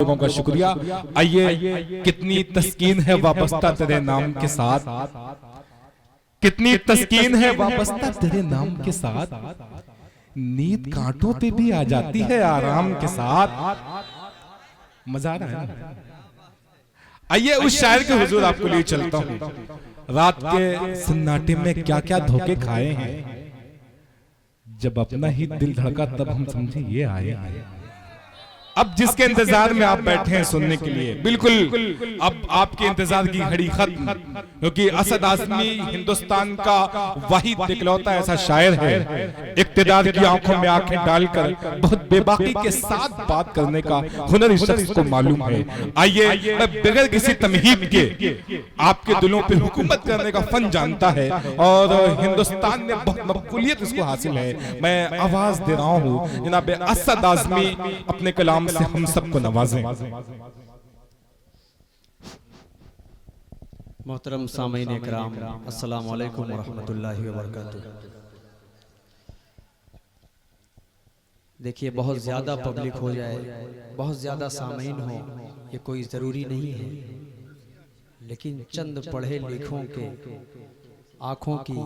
लोगों का शुक्रिया। आइए, कितनी तस्कीन है वाबस्ता तेरे नाम के साथ, कितनी तस्कीन है वाबस्ता तेरे नाम के साथ, नींद कांटों पे भी आ जाती है आराम के साथ। मजा आ रहा है ना? आइए उस शायर के हुजूर आपको लिए चलता हूं। रात के सन्नाटे में क्या क्या धोखे खाए हैं, जब अपना ही दिल धड़का तब हम समझे ये आए। अब जिसके इंतजार में आप बैठे हैं सुनने के लिए, बिल्कुल अब आपके इंतजार की घड़ी खत्म, क्योंकि असद आज़मी हिंदुस्तान का वाहिद इकलौता ऐसा शायर है, इक्तिदार की आंखों में आंखें डालकर बहुत बेबाकी के साथ बात करने का हुनर इस शख्स को मालूम है। आइए, बगैर किसी तमहीद के आपके दिलों पे हुकूमत करने का फन जानता है और हिंदुस्तान में बहुत मकबूलियत इसको हासिल है। मैं आवाज दे रहा हूँ जनाब असद आज़मी, अपने कलाम से हम सबको नवाजें। मोहतरम सामीन इकराम, अस्सलाम वालेकुम वरहमतुल्लाहि वबरकातुहू। देखिए, बहुत ज़्यादा पब्लिक हो जाए, बहुत ज़्यादा सामीन हो, ये कोई ज़रूरी नहीं है, लेकिन चंद पढ़े लिखों के आँखों की,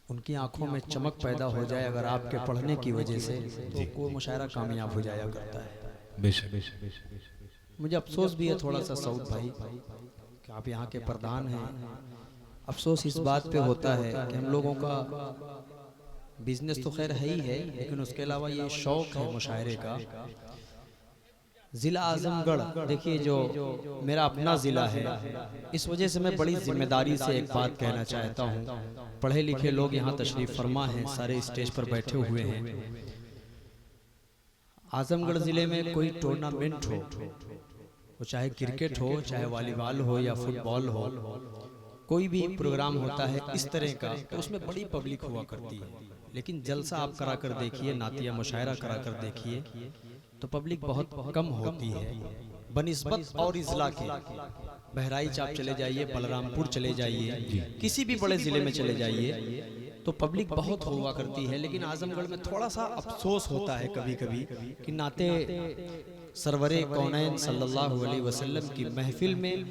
उनकी आंखों में चमक पैदा हो जाए अगर आपके पढ़ने की वजह से, तो वो मुशायरा कामयाब हो जाया करता है। बेशक। मुझे अफसोस भी है थोड़ा सा सऊद भाई कि आप यहाँ के प्रधान हैं। अफसोस इस बात पे होता है कि हम लोगों का बिजनेस तो खैर है ही है, लेकिन उसके अलावा ये शौक है मुशायरे का। ज़िला आज़मगढ़, देखिए जो मेरा अपना ज़िला है, इस वजह से मैं बड़ी जिम्मेदारी से एक बात कहना चाहता हूँ। पढ़े लिखे लोग यहाँ तशरीफ़ फरमा हैं, सारे स्टेज पर बैठे हुए हैं। आज़मगढ़ ज़िले में कोई टूर्नामेंट हो, वो चाहे क्रिकेट हो, चाहे वॉलीबॉल हो या फुटबॉल हो, कोई भी प्रोग्राम होता है इस तरह का, तो उसमें बड़ी पब्लिक हुआ करती है। लेकिन जलसा आप करा कर देखिए, नातिया मुशायरा करा कर देखिए, तो पब्लिक बहुत कम होती है बनिस्बत और इज़ला के। बहराइच आप चले जाइए, बलरामपुर चले जाइए, किसी भी बड़े ज़िले में चले जाइए, तो पब्लिक बहुत हुआ करती है। लेकिन आज़मगढ़ में थोड़ा सा अफसोस होता है कभी कभी कि नाते सरवरे कौनैन सल्लल्लाहु अलैहि वसल्लम की महफिल में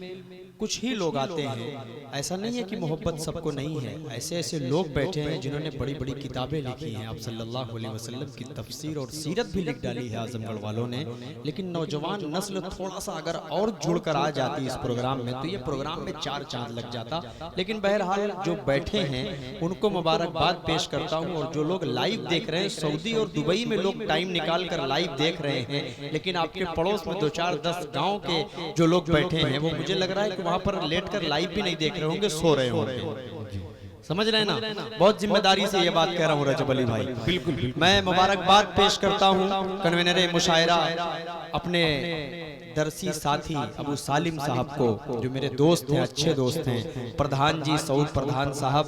कुछ ही लोग आते हैं। ऐसा नहीं है कि मोहब्बत सबको नहीं है, ऐसे ऐसे लोग बैठे हैं जिन्होंने बड़ी बड़ी किताबें लिखी हैं, आप सल्लल्लाहु अलैहि वसल्लम की तफसीर और सीरत भी लिख डाली है आज़मगढ़ वालों ने। लेकिन नौजवान नस्ल थोड़ा सा अगर और जुड़कर आ जाती इस प्रोग्राम में, तो ये प्रोग्राम में चार चांद लग जाता। लेकिन बहरहाल जो बैठे हैं उनको मुबारकबाद पेश करता हूँ। और जो लोग लाइव देख रहे हैं, सऊदी और दुबई में लोग टाइम निकाल कर लाइव देख रहे हैं, लेकिन आपके पड़ोस में 2-4-10 गाँव के जो लोग बैठे हैं, वो मुझे लग रहा है कि वहां पर लेटकर लाइव भी नहीं देख रहे होंगे, सो रहे होंगे। समझ रहे हैं ना? बहुत जिम्मेदारी से ये बात कह रहा हूँ रजब अली भाई। बिल्कुल। मैं मुबारकबाद पेश करता हूँ कन्वेनर मुशायरा अपने दरसी साथी अबू सालिम साहब को, जो मेरे दोस्त हैं, अच्छे दोस्त हैं। प्रधान जी सऊद प्रधान साहब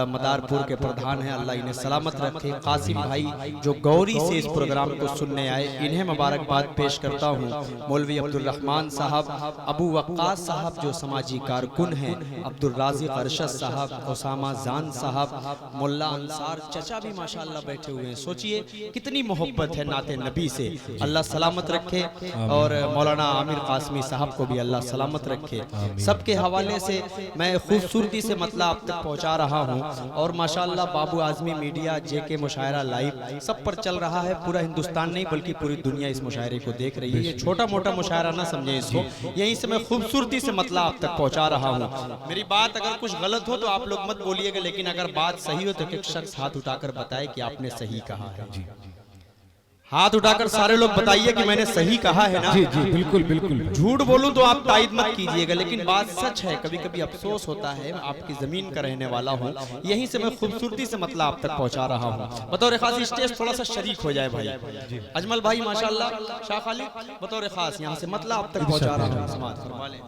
मदारपुर के प्रधान हैं, अल्लाह इन्हें सलामत रखे। कासिम भाई जो गौरी से इस प्रोग्राम को सुनने आए, इन्हें मुबारकबाद पेश करता हूँ। मौलवी अब्दुल रहमान साहब, अबू वक्कास साहब जो समाजी कारकुन हैं, अब्दुल राज़िक अरशद साहब, उसामा जान साहब, मुल्ला अंसार चचा भी माशाअल्लाह बैठे हुए हैं। सोचिए कितनी मोहब्बत है नाते नबी से, अल्लाह सलामत रखे। और मौलाना आमिर कासमी साहब को भी अल्लाह सलामत रखे। सबके हवाले से मैं खूबसूरती से मतलब आप तक पहुंचा रहा हूं। और माशाअल्लाह बाबू आज़मी मीडिया, जेके मुशायरा लाइव सब पर चल रहा है। पूरा हिंदुस्तान नहीं बल्कि पूरी दुनिया इस मुशायरे को देख रही है। ये छोटा मोटा मुशायरा ना समझे इसको, यहीं से मैं खूबसूरती से मतलब आप तक पहुंचा रहा हूँ। मेरी बात अगर कुछ गलत हो तो आप लोग मत बोलिएगा, लेकिन अगर बात सही हो तो एक शख्स हाथ उठाकर बताए कि आपने सही कहा है। हाथ उठाकर सारे लोग बताइए कि मैंने सही कहा है ना? जी जी, बिल्कुल बिल्कुल। झूठ बोलूं तो आप तायद मत कीजिएगा, लेकिन बात सच है। कभी कभी अफसोस होता है, आपकी जमीन का रहने वाला हूं, यहीं से मैं खूबसूरती से मतलब आप तक पहुंचा रहा हूं। बतौर खास स्टेज थोड़ा सा शरीक हो जाए भाई, अजमल भाई माशाल्लाह, शाह खालिद बतौर खास यहाँ से मतलब आप तक पहुंचा रहा हूँ। समाज फरमा लें।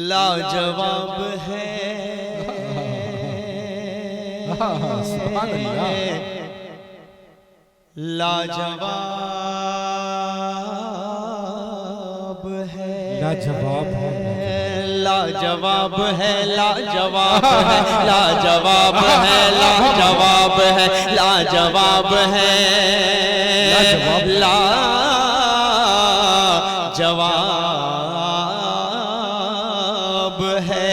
लाजवाब है सुभान अल्लाह, लाजवाब है, लाजवाब है, लाजवाब है, लाजवाब है, लाजवाब है, लाजवाब है, लाजवाब है, लाजवाब है।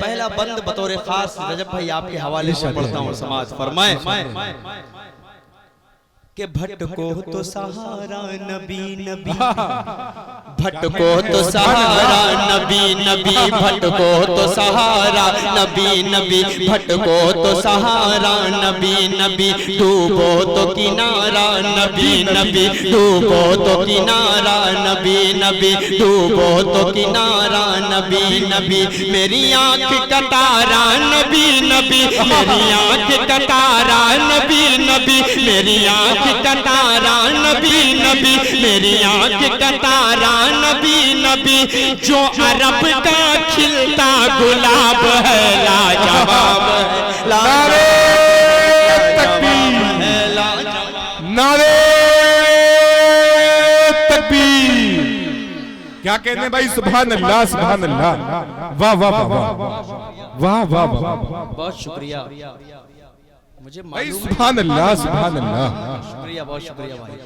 पहला बंद बतौर खास रजब भाई आपके हवाले से पढ़ता हूँ, समाज फरमाए के भटको तो सहारा नबी नबी, भटको तो सहारा नबी नबी, भटको तो सहारा नबी नबी, भटको तो सहारा नबी नबी, डूबो तो किनारा नबी नबी, डूबो तो किनारा नबी नबी, डूबो तो किनारा नबी नबी, मेरी आंख का तारा नबी नबी, मेरी आंख का तारा नबी नबी, मेरी आंख का तारा नबी नबी, मेरी आंख का तारा नबी नबी, जो अरब का खिलता गुलाब है, लाजवाब है, नारे तकबीर, नारे तकबीर। क्या कहते हैं भाई, सुभान अल्लाह, सुभान अल्लाह, वाह वाह वाह वाह वाह वाह वाह, बहुत शुक्रिया मुझे भाई, सुभान अल्लाह, सुभान अल्लाह, शुक्रिया, बहुत शुक्रिया भाई।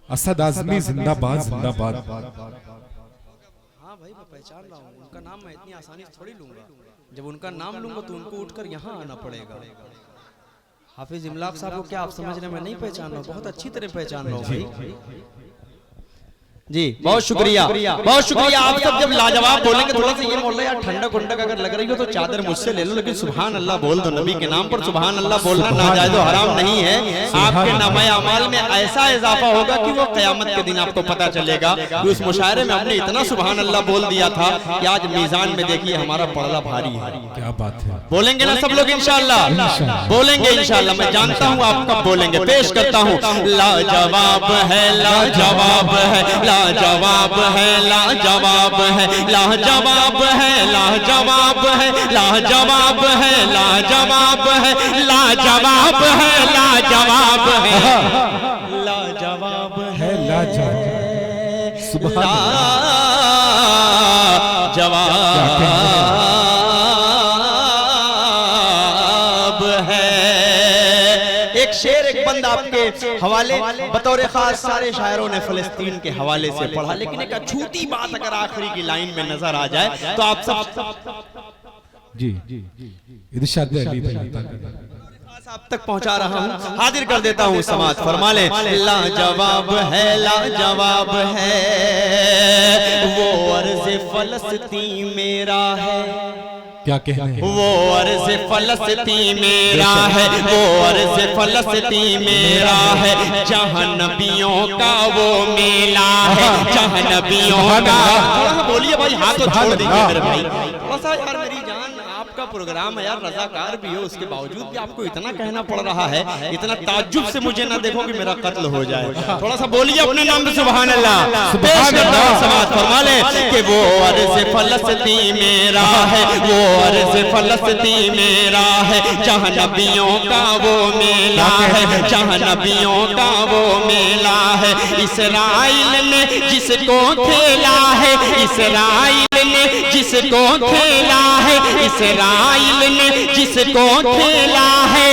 असद आजमी जिंदाबाद, जिंदाबाद। हाँ भाई मैं पहचान रहा हूँ, उनका नाम मैं इतनी आसानी से थोड़ी लूंगा, जब उनका नाम लूंगा तो उनको उठकर यहाँ आना पड़ेगा। हाफिज इमलाक साहब को क्या आप समझ रहे हैं मैं नहीं पहचान रहा हूँ, बहुत अच्छी तरह पहचान रहा हूँ भाई जी, बहुत शुक्रिया, बहुत शुक्रिया। आप सब जब लाजवाब बोलेंगे थोड़ा सा ये बोल रहे यार ठंडक उंडक अगर लग रही हो तो चादर मुझसे ले लो, लेकिन सुभान अल्लाह बोल दो, नबी के नाम पर सुभान अल्लाह बोलना नाजायज़ और हराम नहीं है। आपके नामे अमाल में ऐसा इजाफा होगा कि वो क़यामत के दिन आपको पता चलेगा कि उस मुशायरे में हमने इतना सुभान अल्लाह बोल दिया था कि आज मीज़ान में देखिए हमारा पड़ला भारी है। क्या बात है, बोलेंगे ना सब लोग इंशाअल्लाह, बोलेंगे इंशाअल्लाह, मैं जानता हूँ आप कब बोलेंगे। पेश करता हूँ, लाजवाब है, लाजवाब है, लाजवाब है, लाजवाब है, लाजवाब है, लाजवाब है, लाजवाब है, लाजवाब है, लाजवाब है, लाजवाब है, लाजवाब है, लाजवाब, एक शेर एक बंद आपके हवाले बतौर खास सारे शायरों ने फलस्तीन के हवाले से पढ़ा, लेकिन एक अछूती बात अगर आखिरी की लाइन में नजर आ जाए तो आप सब जी इरशाद अली भाई आप तक पहुंचा रहा हूं, हाजिर कर देता हूं, समाज फरमा ले। लाजवाब है, लाजवाब है, वो अर्ज़ फलस्तीन मेरा है, क्या कहने हैं? वो अर्ज़ फलस्तीन मेरा है, वो अर्ज़ फलस्तीन मेरा है, जहाँ नबियों का वो मेला है, जहाँ नबियों का। थोड़ा सा बोलिए भाई, हाथ तो छोड़ दीजिए मेरे भाई, थोड़ा सा यार, मेरी जान आपका प्रोग्राम है यार, रज़ाकार भी हो, उसके बावजूद भी आपको इतना कहना पड़ रहा है, इतना ताज्जुब से मुझे ना देखो कि मेरा कत्ल हो जाए। थोड़ा सा बोलिए अपने नाम पे सुभान अल्लाह, सुभान अल्लाह, समाज फरमा ले कि वो अर्ज़ फलस्तीन मेरा है, वो अर्ज़ फलस्तीन मेरा है, जहाँ नबियों का वो मेला है, जहाँ नबियों का वो मेला है, इसराइल ने जिसको खेला है, इसराइल ने जिसको खेला है, इसराइल ने जिसको खेला है,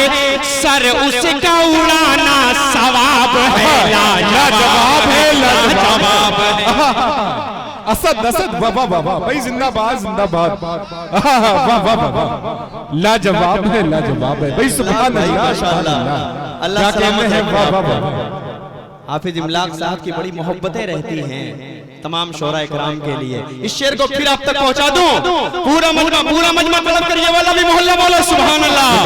सर उसका उड़ाना सवाब है, लाजवाब है, लाजवाब है। असद असद, वाह वाह वाह वाह भाई, जिंदाबाद जिंदाबाद, वाह वाह वाह वाह, लाजवाब है, लाजवाब है भाई, सुभान अल्लाह, माशाअल्लाह, अल्लाह कहते हैं, वाह वाह वाह। हाफिज इमलाक साहब की बड़ी मोहब्बतें रहती हैं तमाम शोरा इकराम के लिए। इस शेर को फिर आप तक पहुंचा दूं, पूरा मजमा तलब करिए वाला भी मोहल्ला बोलो सुभान अल्लाह।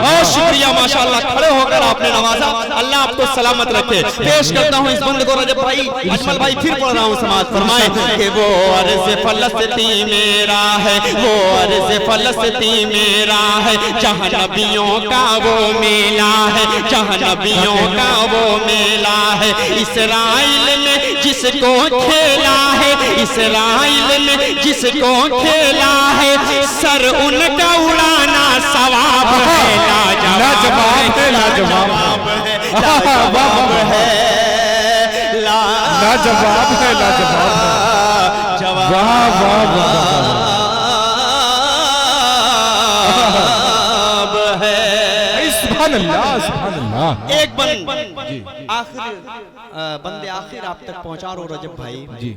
बहुत शुक्रिया माशाअल्लाह, खड़े होकर आपने नवाजा, अल्लाह आपको सलामत रखे। पेश करता हूं इस बंद को रजब भाई, अजमल भाई, फिर पढ़ रहा हूं, समाज फरमाए कि वो अर्ज़ फलस्तीन मेरा है, वो अर्ज़ फलस्तीन मेरा है, जहाँ नबियों का वो मेला है, जहाँ नबियों का वो मेला है, इसराइल ने जिसको खेला है, इसराइल ने जिसको खेला है, सर उनका उड़ाना सवाब है, लाजवाब है, लाजवाब है, लाजवाब है, लाजवाब है, लाजवाब है, वाह वाह वाह है। सुभान अल्लाह सुभान अल्लाह। एक बंदे आखिर आप तक पहुंचा रहे हो रजब भाई जी।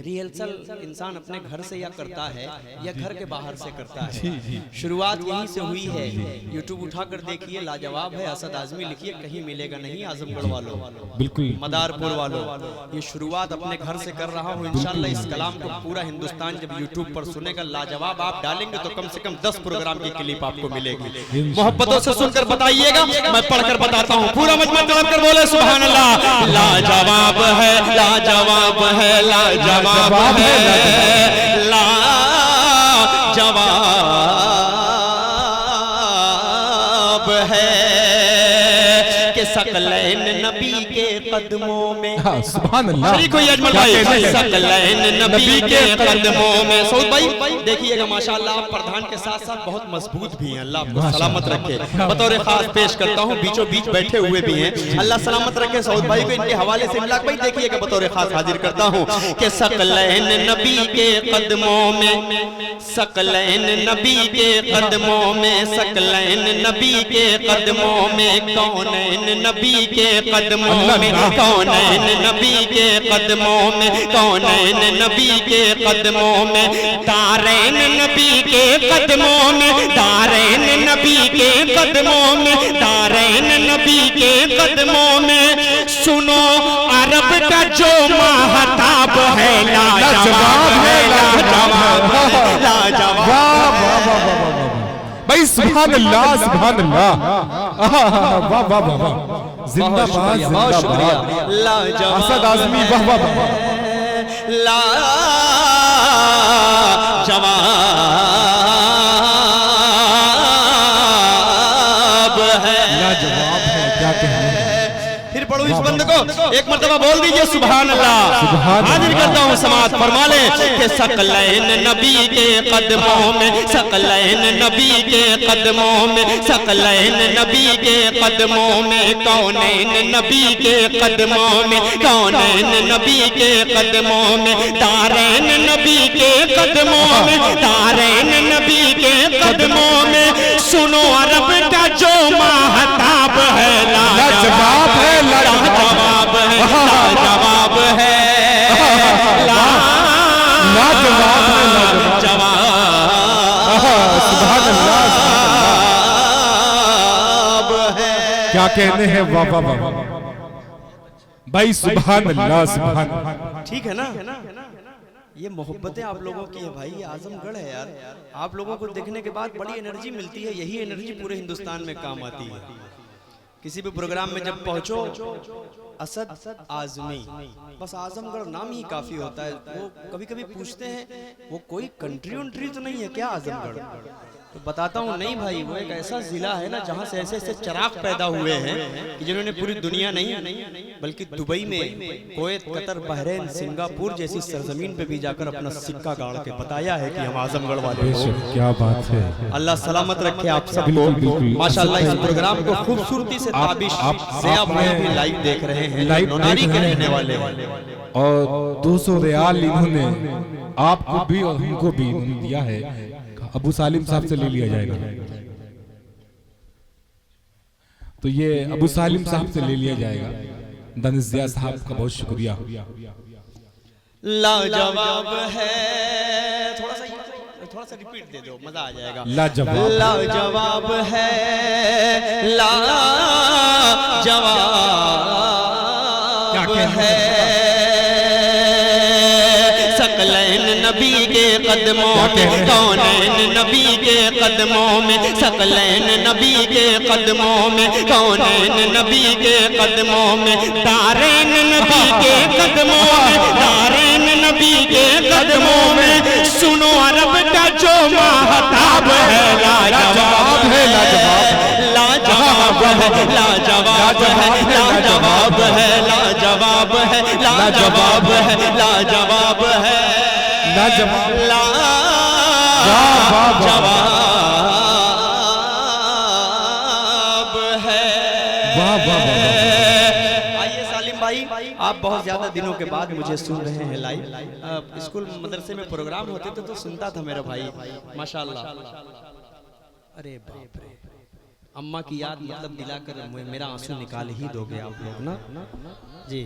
रिहर्सल इंसान अपने घर से या करता है या घर के बाहर से करता है। शुरुआत यहीं से हुई है। यूट्यूब उठाकर देखिए, लाजवाब है। असद आजमी लिखिए, कहीं मिलेगा नहीं आजमगढ़ वालों, बिल्कुल मदारपुर वालों। ये शुरुआत अपने घर से कर रहा हूँ। इंशाल्लाह इस कलाम को पूरा हिंदुस्तान जब यूट्यूब पर सुनेगा, लाजवाब आप डालेंगे तो कम से कम 10 प्रोग्राम की क्लिप आपको मिलेगी। मोहब्बतों से सुनकर बताइएगा, मैं पढ़कर बताता हूँ। पूरा मजमा तलब कर बोले सुभान अल्लाह। लाजवाब है, लाजवाब है, लाजवाब है, लाजवाब है कि सकलैन नबी के कदमों में। हाँ, सुभान अल्लाह। सकलैन नबी के कदमों में। सऊद भाई देखिएगा, माशाअल्लाह आप प्रधान के साथ साथ बहुत मजबूत भी हैं। अल्लाह आपको सलामत रखे। बतौर खास पेश करता हूँ, बीचों बीच बैठे हुए भी हैं। अल्लाह सलामत रखे सऊद भाई को। इनके हवाले से इमलाक भाई देखिएगा, बतौर खास हाजिर करता हूँ कि सकलैन नबी के कदमों में, सकलैन नबी के कदमों में, सकलैन नबी के कदमों में, कौनैन नबी के कदमों में, कौनैन नबी के कदमों में, कौनैन नबी के कदमों में, दारैन नबी के कदमों में, दारैन नबी के कदमों में, दारैन नबी के कदमों में। सुनो अरब का जो महताब है, लाजवाब है, लाजवाब है, लाजवाब। वाह वाह वाह भाई, सुभान अल्लाह सुभान अल्लाह। वाह वाह वाह वाह, जिंदाबाद जिंदाबाद। असद आजमी वाह वाह वाह, लाजवाब है, लाजवाब है, क्या कहने। फिर पढ़ो इस बंद को, एक मर्तबा बोल दीजिए सुभान अल्लाह। हाजिर करता हूँ, समात फरमा ले कि सकलैन नबी के कदमों में, सकलैन नबी के कदमों में, सकलैन नबी के कदमों में, कौनैन नबी के कदमों में, कौनैन नबी के कदमों में, दारैन नबी के कदमों में, दारैन नबी के कदमों में। सुनो अरब का जो महताब है, लाजवाब है, लाजवाब है, लाजवाब है, लाजवाब है, सुभान अल्लाह है। क्या कहने हैं। वाह वाह वाह भाई, सुभान अल्लाह सुभान। ठीक है ना। ये मोहब्बतें आप लोगों की है भाई, ये आजमगढ़ है यार। आप लोगों को देखने के बाद बड़ी एनर्जी मिलती है। यही एनर्जी पूरे हिंदुस्तान में काम आती है। किसी भी प्रोग्राम में जब पहुंचो, असद आजमी, बस आजमगढ़ नाम ही काफी होता है। वो कभी कभी पूछते हैं वो कोई कंट्री वंट्री तो नहीं है क्या आजमगढ़? तो बताता हूँ नहीं भाई, वो एक ऐसा जिला है ना जहाँ से ऐसे ऐसे चिराग पैदा हुए हैं कि जिन्होंने पूरी दुनिया नहीं बल्कि दुबई में, कुवैत, कतर, बहरीन, सिंगापुर जैसी सरजमीन पे भी जाकर अपना सिक्का गाड़ के बताया है कि हम आजमगढ़ वाले हैं। क्या बात है। अल्लाह सलामत रखे आप सबको। माशाल्लाह इस प्रोग्राम को खूबसूरती से ताबिश से आप भी लाइव देख रहे हैं, नोनारी के रहने वाले और 200 रियाल इन्होंने आपको भी और हमको भी दिया है। अबू सालिम साहब से ले लिया जाएगा, तो ये अबू सालिम साहब से ले लिया जाएगा। दानिश साहब का बहुत शुक्रिया। लाजवाब है, थोड़ा सा रिपीट दे दो, मजा आ जाएगा। लाजवाब, लाजवाब है, लाजवाब है। सकलैन नबी के कदमों में, कौनैन नबी के कदमों में, सकलैन नबी के कदमों में, कौनैन नबी के कदमों में, दारैन नबी के कदमों में, दारैन नबी के कदमों में। सुनो अरब का जो महताब है, लाजवाब है, लाजवाब है, लाजवाब है, लाजवाब है, लाजवाब है, लाजवाब है, लाजवाब है, लाजवाब है। आइए सालिम भाई, आप आप बहुत ज्यादा दिनों के बाद मुझे सुन रहे हैं लाइव। स्कूल मदरसे में प्रोग्राम होते थे तो सुनता था मेरा भाई, माशाल्लाह। अरे बाप रे, अम्मा की याद मतलब दिलाकर मेरा आंसू निकाल ही दोगे आप लोग ना। जी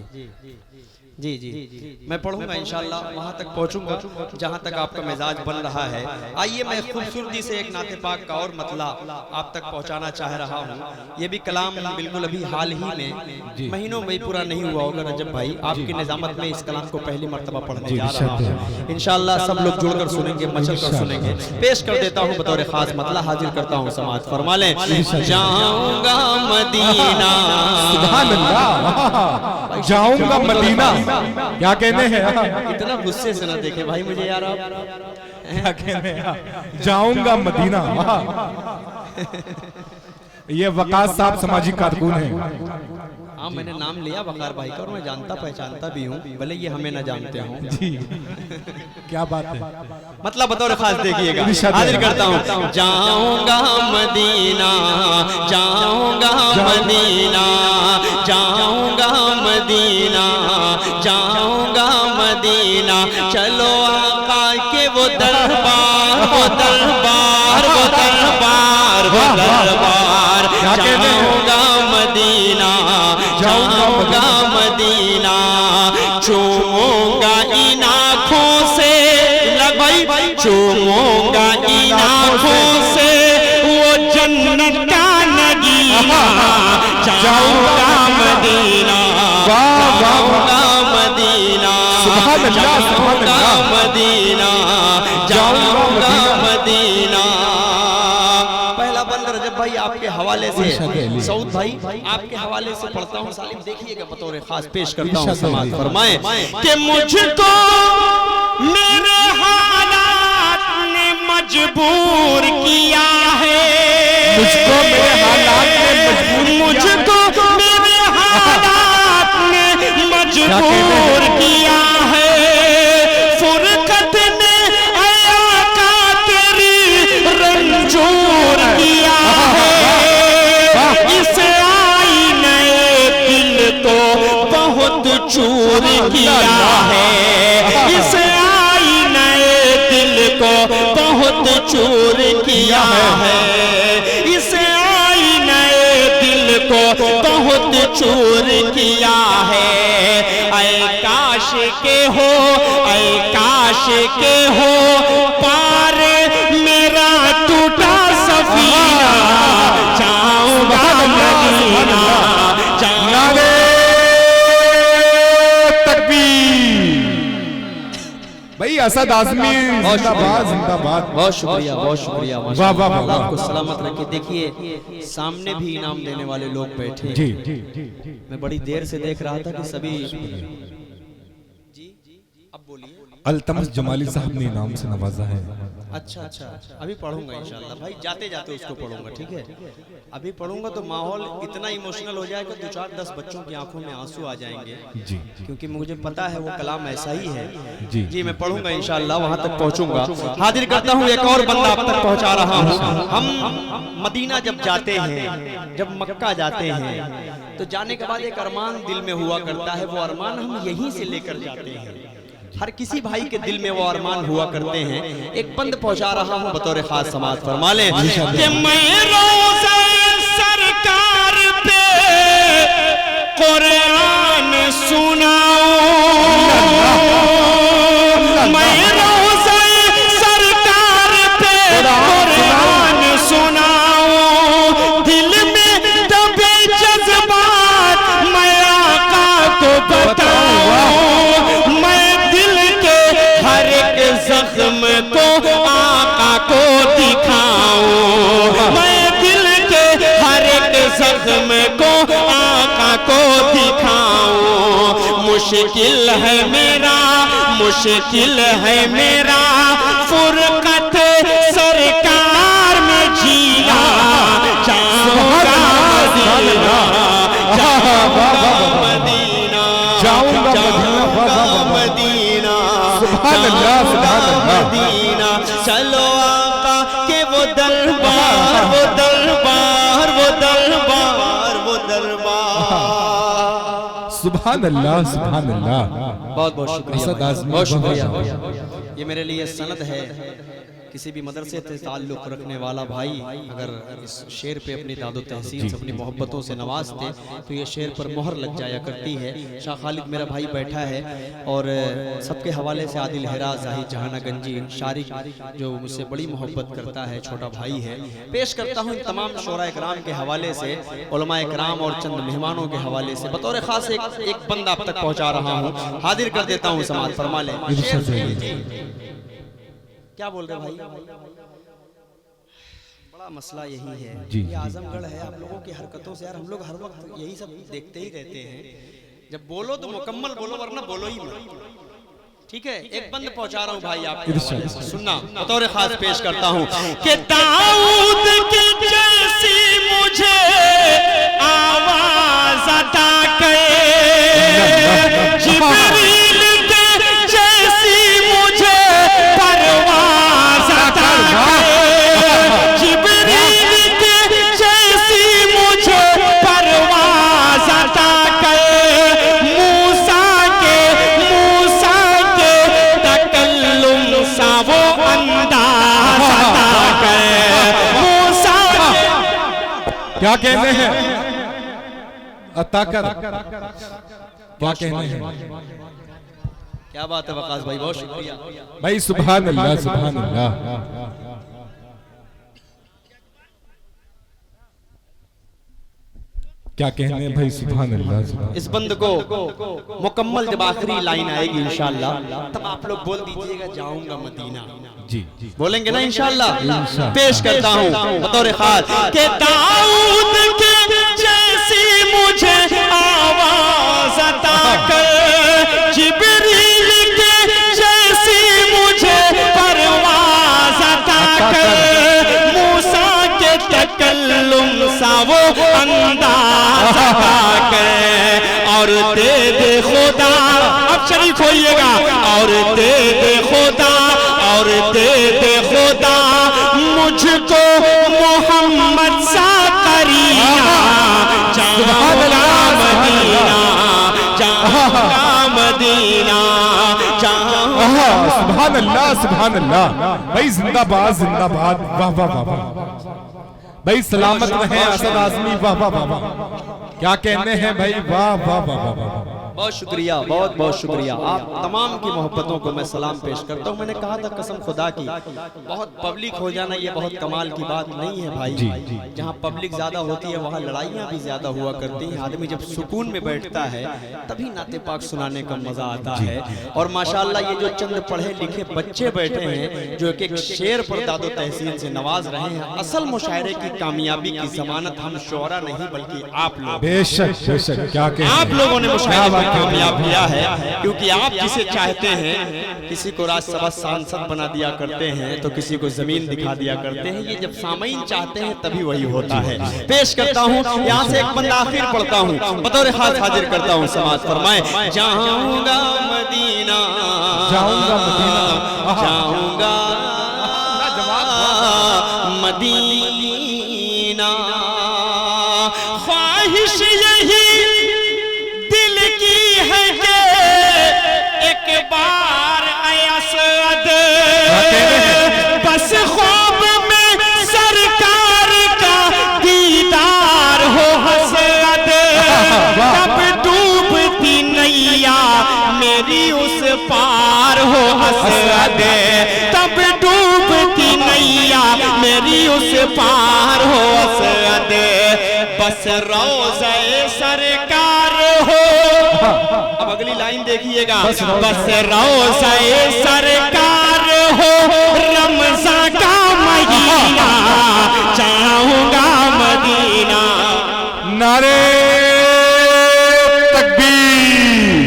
जी जी जी, मैं पढ़ूंगा इंशाल्लाह, वहां तक पहुंचूंगा जहां तक आपका मिजाज बन रहा है। आइए मैं खूबसूरती से एक नाते पाक का और मतला आप तक पहुंचाना चाह रहा हूं। ये भी कलाम बिल्कुल अभी हाल ही में, महीनों में पूरा नहीं हुआ होगा रजब भाई, आपकी निजामत में इस कलाम को पहली मर्तबा पढ़ने जा रहा हूं। इंशाल्लाह सब लोग जुड़कर सुनेंगे, मचल कर सुनेंगे। पेश कर देता हूं बतौर खास मतला, हाजिर करता हूं समाज फरमा लें। जाऊंगा मदीना, सुभान अल्लाह, जाऊंगा मदीना, क्या कहने हैं? इतना गुस्से से ना देखे भाई मुझे यार आप, क्या कहने हैं? जाऊंगा मदीना। ये वकास साहब सामाजिक कारकुन हैं। हाँ मैंने नाम लिया वकार भाई का और मैं जानता पहचानता भी हूँ, भले ये हमें ना जानते हों। जी क्या बात है, मतलब बतौर खास देखिएगा, हाजिर करता हूँ। जाऊंगा मदीना, जाऊंगा मदीना, जाऊंगा मदीना, जाऊंगा मदीना, चलो आका के वो दरबार, वो दरबार, वो दरबार, वो दरबार। जाऊंगा मदीना, जाऊंगा मदीना, चूमूंगा इन आँखों से, भाई चूमूंगा इन आँखों से वो जन्नत का नगीना। जाऊंगा मदीना, जाऊंगा मदीना, जाऊंगा मदीना, जाऊंगा मदीना। पहला बंद रजब भाई आपके हवाले से, सऊद भाई आपके हवाले से पढ़ता हूँ। सालिम देखिएगा बतौर खास पेश करता हूँ, समाज फरमाए कि मुझको मेरे हालात ने मजबूर किया है, मुझको मेरे हालात ने मजबूर, मुझको मेरे हालात ने मजबूर किया है। फुरकत ने आया का तेरी रंजूर किया है। इस आईने दिल को बहुत चूर किया है, इस आईने दिल को बहुत चूर किया है, इस आईने दिल को बहुत चूर किया है। ऐ काश के हो, ऐ काश के हो पार मेरा टूटा सफीना। जाऊंगा मदीना, जाऊंगा भाई असद आजमी जिंदाबाद, जिंदाबाद। बहुत शुक्रिया, बहुत शुक्रिया, वाह वाह वाह, आपको सलामत रखे। देखिए सामने भी इनाम देने वाले लोग बैठे, जी मैं बड़ी देर से देख रहा था कि सभी। जी अब बोलिए। अल्तमस जमाली साहब ने इनाम से नवाजा है। अच्छा अच्छा, अभी पढ़ूंगा इंशाल्लाह भाई, जाते जाते उसको पढ़ूंगा, ठीक है। अभी पढ़ूंगा तो माहौल इतना इमोशनल हो जाएगा, 2-4-10 बच्चों की आंखों में आंसू आ जाएंगे जी, क्योंकि मुझे पता है वो कलाम ऐसा ही है। जी जी मैं पढ़ूंगा इंशाल्लाह, वहां तक पहुंचूंगा। हाजिर करता हूँ एक और बंदा आप तक पहुंचा रहा हूँ। हम मदीना जब जाते हैं, जब मक्का जाते हैं, तो जाने के बाद एक अरमान दिल में हुआ करता है। वो अरमान हम यहीं से लेकर जाते हैं, हर किसी भाई के दिल में वो अरमान हुआ करते हैं। एक बंद पहुंचा रहा हूं बतौर खास, समाज फरमा लें कि मैं रोज़े सरकार पे कुरान सुनाऊं, मैं रोज़े सरकार पे कुरान सुनाऊं। दिल में दबे जज्बात मैं आका को बताऊं, जख्म को आका को दिखाऊं, मैं दिल के हर एक जख्म को आका को दिखाऊं। मुश्किल है मेरा, मुश्किल है मेरा फुरकत सरकार में जीना। जाऊंगा मदीना, जाऊंगा मदीना, जाऊंगा मदीना, मदीना। चलो आका के वो दरबार, वो दरबार, वो दरबार, वो दरबार। सुभान अल्लाह सुभान अल्लाह। बहुत बहुत शुक्रिया असद भाई, आज़मी, बहुत शुक्रिया। वाह। ये मेरे लिए सनद है, किसी भी मदरसे से ताल्लुक़ रखने वाला भाई अगर इस शेर पे अपनी दादो तहसीन से अपनी मोहब्बतों से नवाजते तो ये शेर पर मोहर लग जाया करती है। शाह खालिद मेरा भाई बैठा है और सबके हवाले से आदिल हेरा, जाहिद जहाना गंजी, शारिक जो मुझसे बड़ी मोहब्बत करता है, छोटा भाई है। पेश करता हूँ इन तमाम शोरा इकराम के हवाले से, उलमा इकराम और चंद मेहमानों के हवाले से बतौर ख़ास एक बंदा अब तक पहुँचा रहा हूँ, हाजिर कर देता हूँ समाज फरमा लें। क्या बोल रहे भाई? बड़ा मसला यही है जी, ये आजमगढ़ है, आप लोगों की हरकतों से यार हम लोग हर वक्त यही सब देखते ही रहते हैं। जब बोलो तो मुकम्मल बोलो वरना बोलो ही मत, ठीक है? एक बंद पहुंचा रहा हूँ भाई आपको, सुनना बतौर खास पेश करता हूँ कि दाऊद की जैसी मुझे आवाज अता करे, जिब्रील के जैसी मुझे परवाज अता करे, जिब्रील के जैसी मुझे परवाज अता करे, मूसा के तकल्लुम सा वो अंदाज अता करे, मूसा क्या कहने हैं अता कर, क्या कहने हैं? क्या बात है वकास भाई, बहुत शुक्रिया भाई सुभान अल्लाह सुभान अल्लाह। क्या कहने हैं भाई सुभान अल्लाह सुभान। इस बंद को मुकम्मल जब आखिरी लाइन आएगी इंशाअल्लाह तब आप लोग बोल दीजिएगा जाऊंगा मदीना। जी बोलेंगे ना इंशाअल्लाह? पेश करता हूँ बतौर खास के दाऊद के जैसी मुझे आवाज अता कर, जिब्रील के जैसी मुझे परवाज अता कर, मूसा के तकल्लुम सा वो अंदाज अता कर, और दे दे खुदा, अब शरीक होइएगा, और दे दे खुदा, और दे दे खुदा मुझको मोहम्मद सा करीना, जाऊंगा मदीना, जाऊंगा मदीना, सुभान अल्लाह सुभान अल्लाह। भाई जिंदाबाद जिंदाबाद, वाह वाह वाह वाह। भाई सलामत रहे असद आज़मी, वाह वाह वाह वाह। क्या कहने हैं भाई, वाह वाह वाह वाह वाह। बहुत शुक्रिया, बहुत बहुत शुक्रिया। आप तमाम की मोहब्बतों को मैं सलाम पेश करता हूँ। मैंने कहा था कसम खुदा की, बहुत पब्लिक हो जाना ये बहुत कमाल की बात नहीं है भाई। जहाँ पब्लिक ज्यादा होती है वहाँ लड़ाइयाँ भी ज्यादा हुआ करती हैं। आदमी जब सुकून में बैठता है तभी नाते पाक सुनाने का मजा आता है। और माशाल्लाह ये जो चंद पढ़े लिखे बच्चे बैठे हैं जो एक एक शेर पर दादो तहसीन से नवाज रहे हैं, असल मुशायरे की कामयाबी की जमानत हम शोरा नहीं बल्कि आप लोग, बेशक बेशक, क्या कहने आप लोगों ने मुशायरे में कामयाब किया है। क्योंकि आप जिसे चाहते हैं, किसी को राज्यसभा सांसद बना दिया करते हैं तो किसी को जमीन दिखा दिया करते हैं। ये जब सामईन चाहते हैं तभी वही होता है। पेश करता हूँ यहाँ से एक बंदा आखिर पढ़ता हूँ, बतौर खास हाजिर करता हूँ समाज फरमाए, जाऊंगा मदीना, जाऊंगा मदीना, जाऊंगा मदीना, ख्वाहिश यही दिल की है कि एक बार असद बस ख्वाब में सरकार का दीदार हो हसरत, तब डूबती नैया मेरी उस पार हो हसरत, तब डूबती नैया मेरी उस पार हो हसरत, बस रोज़े सरकार हो। अब अगली लाइन देखिएगा, बस रोज़े सरकार हो, रमज़ान का महीना, जाऊंगा मदीना। नारे तकबीर,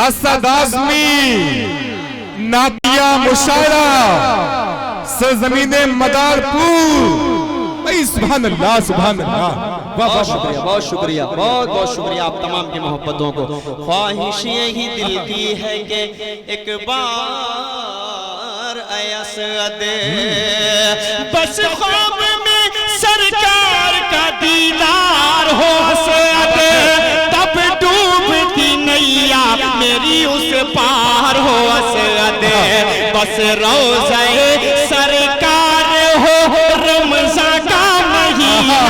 असद आज़मी, नातिया मुशायरा, सरज़मीने मदारपुर। भाई सुभान अल्लाह सुभान अल्लाह। बहुत शुक्रिया, बहुत शुक्रिया, बहुत बहुत शुक्रिया आप तमाम की मोहब्बतों को। ख्वाहिश यही दिल की है कि एक बार असद बस ख्वाब में सरकार का दीदार हो हसरत, तब डूब सरकार हो असद, बस रोज़े सरकार हो रमज़ान का महीना,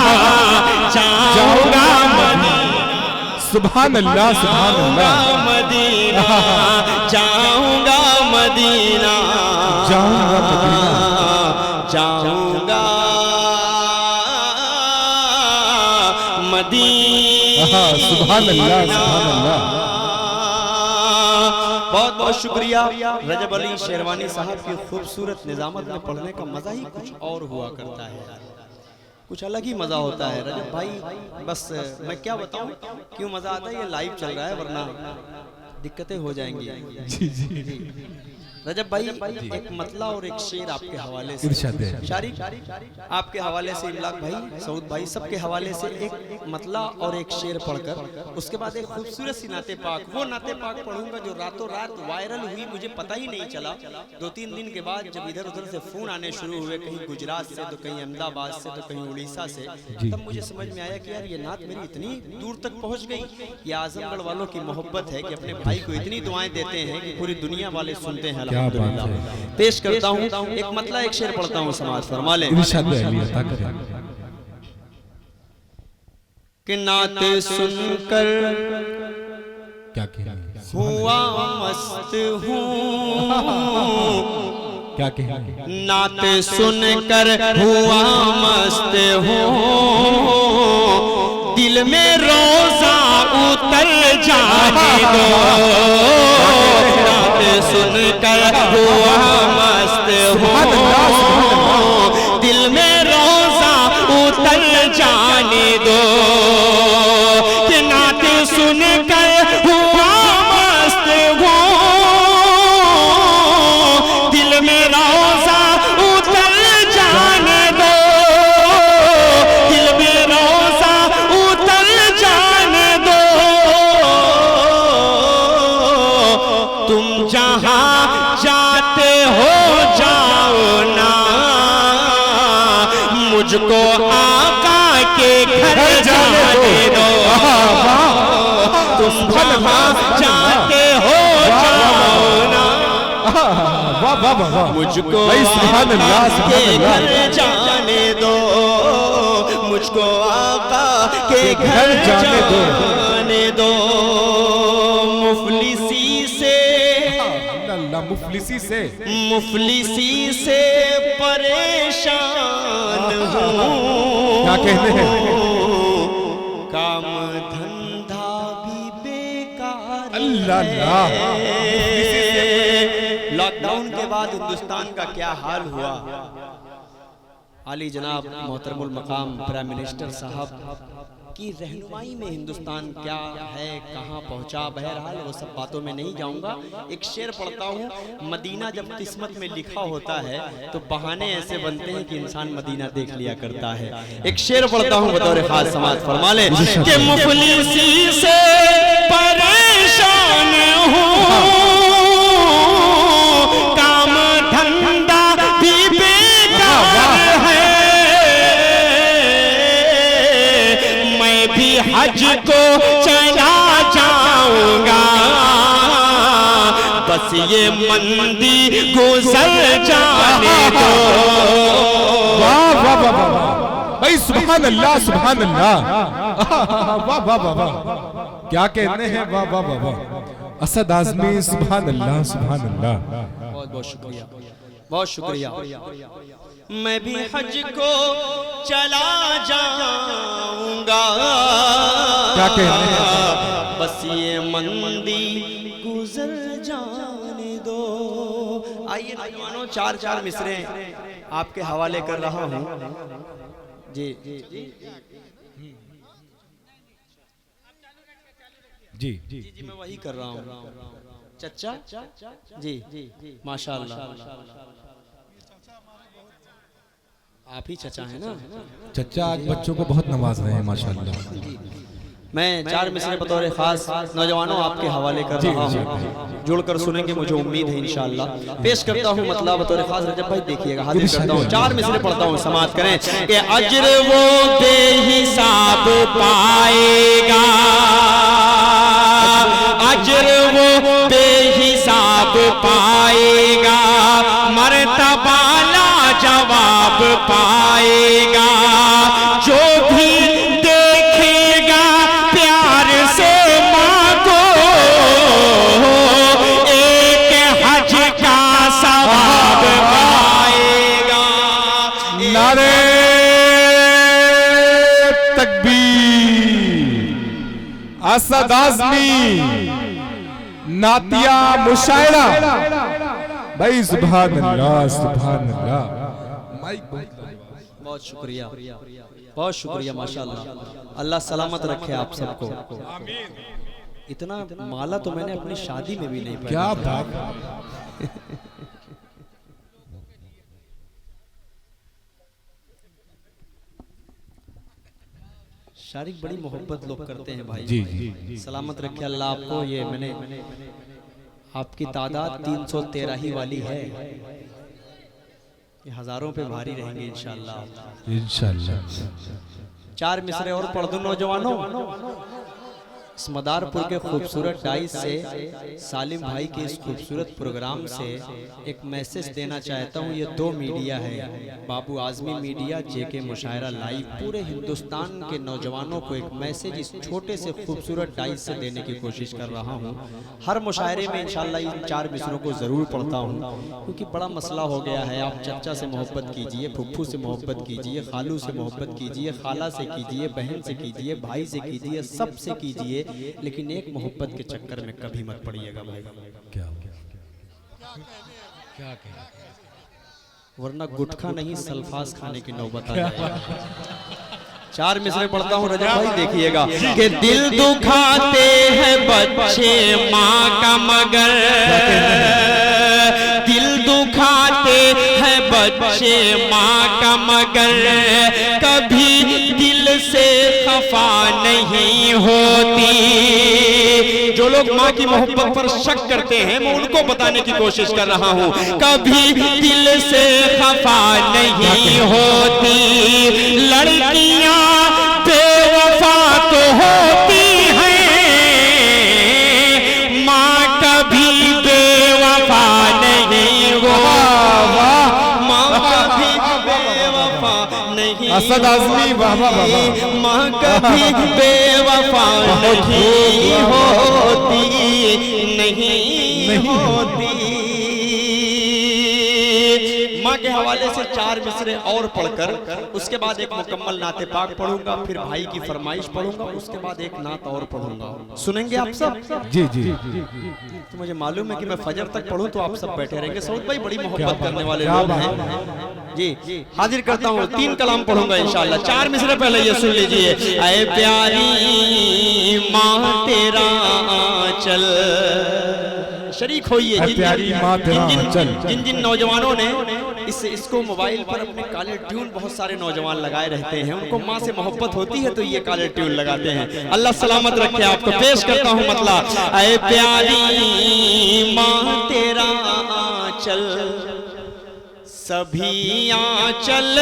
जाऊंगा सुभान अल्लाह, सुभान अल्लाह, मदीना, जाऊंगा मदीना, जाऊंगा मदीना, जाऊंगा मदीना। सुभान अल्लाह, सुभान अल्लाह। बहुत बहुत शुक्रिया रजब अली शेरवानी साहब की खूबसूरत निजामत में पढ़ने का मजा ही कुछ और हुआ करता है, कुछ अलग ही मजा होता है रजब भाई। बस मैं क्या बताऊं क्यों मजा आता है, ये लाइव चल रहा है वरना दिक्कतें हो जाएंगी। जी जी रजब भाई एक मतला और एक शेर आपके हवाले से, शारिक आपके हवाले से, इमलाक भाई, सऊद भाई, सबके हवाले से एक मतला और एक शेर पढ़कर उसके बाद एक खूबसूरत सी नाते पाक, वो नाते पाक पढ़ूंगा जो रातों रात वायरल हुई, मुझे पता ही नहीं चला। 2-3 दिन के बाद जब इधर उधर से फोन आने शुरू हुए, कहीं गुजरात से तो कहीं अहमदाबाद से तो कहीं उड़ीसा से, तब मुझे समझ में आया कि यार ये नात मेरी इतनी दूर तक पहुंच गई। ये आजमगढ़ वालों की मोहब्बत है कि अपने भाई को इतनी दुआएं देते हैं कि पूरी दुनिया वाले सुनते हैं। अल्हम्दुलिल्लाह। पेश करता हूँ एक मतला एक शेर पढ़ता हूँ, समाज फरमा ले कि नात सुनकर क्या हुआ मस्त हूँ, क्या नात सुनकर हुआ मस्त हूँ, दिल में रोजा उतर जाने दो, नात सुनकर हुआ मस्त हूँ, दिल में रोजा उतर जाने दो, कि नात सुनकर हुआ मस्त हूँ, दिल में रोजा उतर जाने दो, दिल में रोजा उतर जाने दो, तुम जहां जाते हो जाओ ना, मुझको आका के घर जाने दो, तुम जहां जाते हो जाओ ना, मुझको आका के घर जाने दो, मुझको आका के घर जाने दो, मुफलिसी से परेशान हूँ, क्या कहते हैं, काम धंधा भी बेकार अल्लाह। लॉकडाउन के बाद हिंदुस्तान का क्या हाल हुआ, आली जनाब मोहतरमुल मकाम प्राइम मिनिस्टर साहब की रहनुमाई में हिंदुस्तान क्या है, कहाँ पहुँचा, बहरहाल वो सब बातों में नहीं जाऊँगा। एक शेर पढ़ता हूँ, मदीना जब किस्मत में लिखा होता है तो बहाने ऐसे बनते हैं कि इंसान मदीना देख लिया करता है। एक शेर पढ़ता हूँ बतौर खास, समाज फरमा ले कि मुफलिसी से परेशान हूँ, काम धंधा भी बेकार है, मैं भी हज को चला जाऊंगा, बस ये मंदी गुजर जाने दो। वाह वाह वाह वाह भाई, सुभान अल्लाह, सुभान अल्लाह, वाह वाह वाह वाह, क्या कहते हैं, वाह वाह वाह वाह, असद आज़मी, सुभान अल्लाह, सुभान अल्लाह। बहुत बहुत शुक्रिया, बहुत शुक्रिया। मैं भी हज को चला जाऊंगा, क्या कहते हैं, बस ये मंदी गुजर जाने दो। आइए नौजवानों, 4 मिसरे आपके हवाले कर रहा हूँ जी। जी जी मैं वही कर रहा हूँ। चचा जी माशाल्लाह, आप ही चचा है ना। चचा आज बच्चों को बहुत नवाज रहे हैं माशाल्लाह। मैं 4 मिसरे बतौर खास नौजवानों आपके हवाले कर रहा हूँ, जुड़कर सुनेंगे मुझे उम्मीद है इंशाअल्लाह। पेश करता हूँ मतलब बतौर खास, रजब भाई देखिएगा, हाजिर करता हूँ। 4 मिसरे पढ़ता हूँ, समाप्त करें कि अज्र वो बेहिसाब पाएगा, अज्र वो बेहिसाब जवाब पाएगा, मर्तबा जवाब पाएगा। जो भी देखेगा प्यार से मांगो, एक हज का सवाब पाएगा। नारे तकबीर। असद आज़मी नातिया मुशायरा। भाई सुभान अल्लाह, सुभान अल्लाह। बहुत शुक्रिया, बहुत शुक्रिया, माशाल्लाह। अल्लाह सलामत रखे आप सबको। इतना माला तो मैंने अपनी शादी में भी नहीं पहना। क्या बात। शारिक बड़ी मोहब्बत लोग करते हैं भाई। जी जी, सलामत रखे अल्लाह आपको। ये मैंने आपकी तादाद 313 ही वाली है, ये हजारों पे भारी रहेंगे इंशाअल्लाह। इंशाअल्लाह। 4 मिसरे और पढ़ दूं नौजवानों। इस मदारपुर के खूबसूरत डाइस से, सालिम भाई के इस खूबसूरत प्रोग्राम से एक मैसेज देना चाहता हूँ। ये 2 मीडिया है, बाबू आज़मी मीडिया, जेके मुशायरा लाइव। पूरे हिंदुस्तान के नौजवानों को एक मैसेज इस छोटे से खूबसूरत डाइस से देने की कोशिश कर रहा हूँ। हर मुशायरे में इंशाल्लाह इन 4 मिसरों को ज़रूर पढ़ता हूँ, क्योंकि बड़ा मसला हो गया है। आप चचा से मोहब्बत कीजिए, फुफ्फू से मोहब्बत कीजिए, खालू से मोहब्बत कीजिए, खाला से कीजिए, बहन से कीजिए, भाई से कीजिए, सबसे कीजिए, लेकिन एक मोहब्बत के चक्कर में कभी मत पड़िएगा भाई। क्या वरना गुटखा नहीं सल्फास खाने की नौबत आ जाएगी। 4 मिसरे पढ़ता हूँ रजब भाई, देखिएगा। कि दिल दुखाते हैं बच्चे माँ का मगर, दिल दुखाते हैं बच्चे माँ का मगर, कभी दिल से खफा नहीं होती। जो लोग माँ की मोहब्बत पर शक करते हैं, मैं उनको बताने की कोशिश कर रहा हूँ। कभी दिल से खफा नहीं होती। लड़कियां बेवफा तो होती हैं, माँ कभी बेवफा नहीं होती। माँ कभी बेवफा नहीं, असद आज़मी वाह वाह वाह। माँ कभी बेवफा नहीं होती, नहीं होती। माँ के हवाले से 4 मिसरे और पढ़कर उसके बाद एक मुकम्मल नाते पाक पढ़ूंगा, फिर भाई की फरमाइश पढ़ूंगा, उसके बाद एक नात और पढ़ूंगा। सुनेंगे आप सब? जी जी। तो मुझे मालूम है कि मैं फजर तक पढ़ूं तो आप सब बैठे रहेंगे। सऊद भाई बड़ी मोहब्बत करने वाले लोग हैं जी। हाजिर करता हूँ, 3 कलाम पढ़ूंगा इंशाल्लाह। 4 मिसरे पहले ये सुन लीजिए। ऐ प्यारी माँ तेरा चल, शरीक होइए। जिन जिन नौजवानों ने इसको मोबाइल पर अपने काले ट्यून, बहुत सारे नौजवान लगाए रहते हैं, उनको माँ से मोहब्बत होती है तो ये काले ट्यून लगाते हैं। अल्लाह सलामत रखे आपको। पेश करता हूँ मतलब। ऐ प्यारी माँ तेरा आंचल सभी आंचल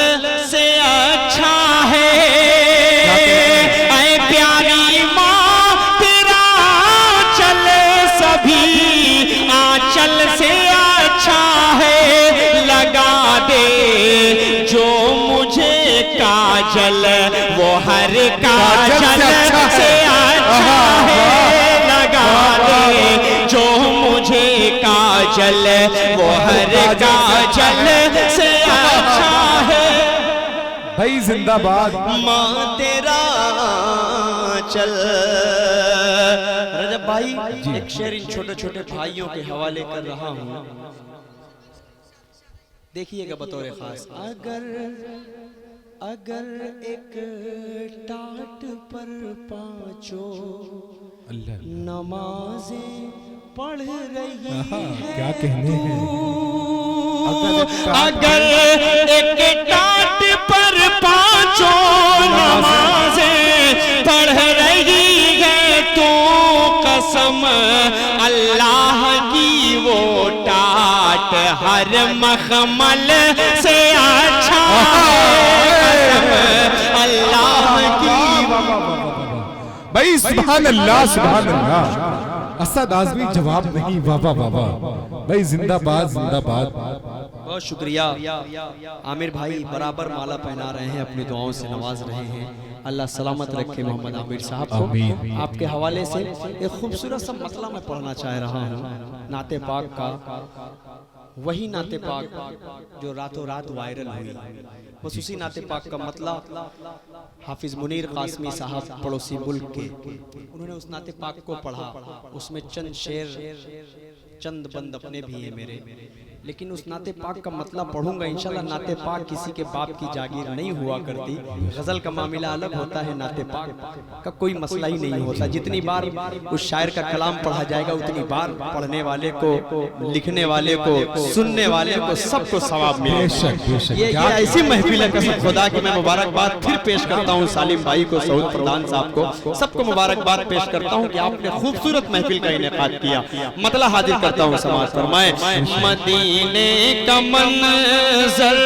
से अच्छा है। ऐ प्यारी माँ तेरा आंचल सभी आंचल से अच्छा है। लगा दे जो मुझे काजल, वो हर काजल से अच्छा है। लगा दे जो मुझे काजल, वो हर काजल से अच्छा है। भाई जिंदाबाद। माँ तेरा चल। रजब भाई एक शेर इन छोटे छोटे भाइयों के हवाले कर रहा हूँ, देखिएगा बतौर खास। अगर एक टाट पर 5 नमाजें पढ़ रही है, क्या कहने हैं। अगर एक टाट पर 5 नमाजें पढ़ रही है तो कसम अल्लाह की वो टाट हर मखमल से अच्छा है। अल्लाह की। भाई सुभान अल्लाह, सुभान अल्लाह। असद आजमी जवाब नहीं। वाह वाह वाह वाह भाई, जिंदाबाद जिंदाबाद। बहुत शुक्रिया आमिर भाई, बराबर माला पहना रहे हैं, अपनी दुआओं से नवाज रहे हैं। अल्लाह सलामत रखे मोहम्मद आमिर साहब को। आपके हवाले से एक खूबसूरत सा मसला मैं पढ़ना चाह रहा हूँ, नाते पाक का। वही नाते पाक जो रातों रात वायरल हुई, बस उसी नाते पाक का मतला हाफिज मुनीर कासमी साहब पड़ोसी मुल्क के, उन्होंने उस नाते पाक को पढ़ा। उसमें चंद शेर चंद बंद अपने भी हैं मेरे, लेकिन उस नाते पाक का मतलब पढ़ूंगा इंशाल्लाह। नाते पाक किसी के बाप की जागीर नहीं हुआ करती। गजल का मामला अलग होता है, नाते पाक का कोई मसला ही नहीं होता। जितनी बार उस शायर का कलाम पढ़ा जाएगा, उतनी बार पढ़ने वाले को, लिखने वाले को, सुनने वाले को, सबको सवाब मिलेगा। ये ऐसी महफिल है कसम खुदा की। मैं मुबारकबाद फिर पेश करता हूँ सालिम भाई को, सऊद प्रधान साहब को, सबको मुबारकबाद पेश करता हूँ कि आपने खूबसूरत महफिल का इनेकाद किया। मतला हाजिर करता हूँ समाज फरमाए। मदीने का मंजर,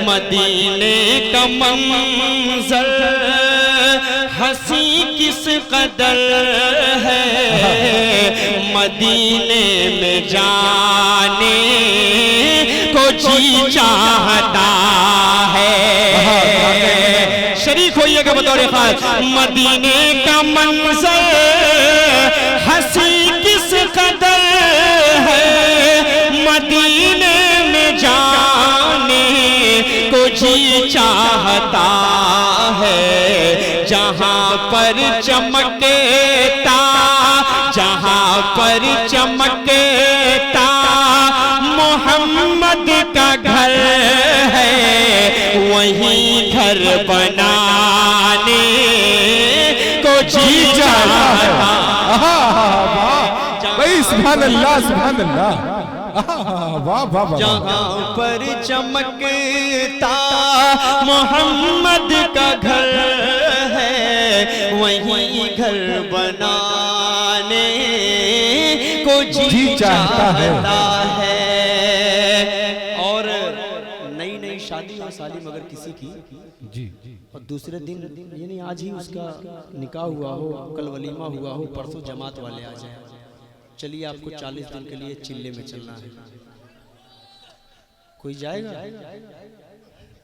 मदीने का मंजर हंसी किस कदर है, मदीने में जाने को जी चाहता है। शरीक होइएगा बतौर खास। मदीने का मंजर हंसी किस कदर है, मदीने में जाने को जी चाहता है। जहाँ पर चमकता, जहाँ पर चमकता मोहम्मद का घर है, वहीं घर बनाने को जी चाहता। सुभान अल्लाह सुभान अल्लाह, वाह वाह वाह। जहाँ पर चमकता मोहम्मद का घर है, वहीं घर बनाने को जी चाहता है। और नई नई शादी और साली मगर किसी की जी, और दूसरे दिन यानी आज ही उसका निकाह हुआ हो, कल वलीमा हुआ हो, परसों जमात वाले आ जाए, चलिए आपको 40 दिन के लिए चिल्ले में चलना है। कोई जाएगा?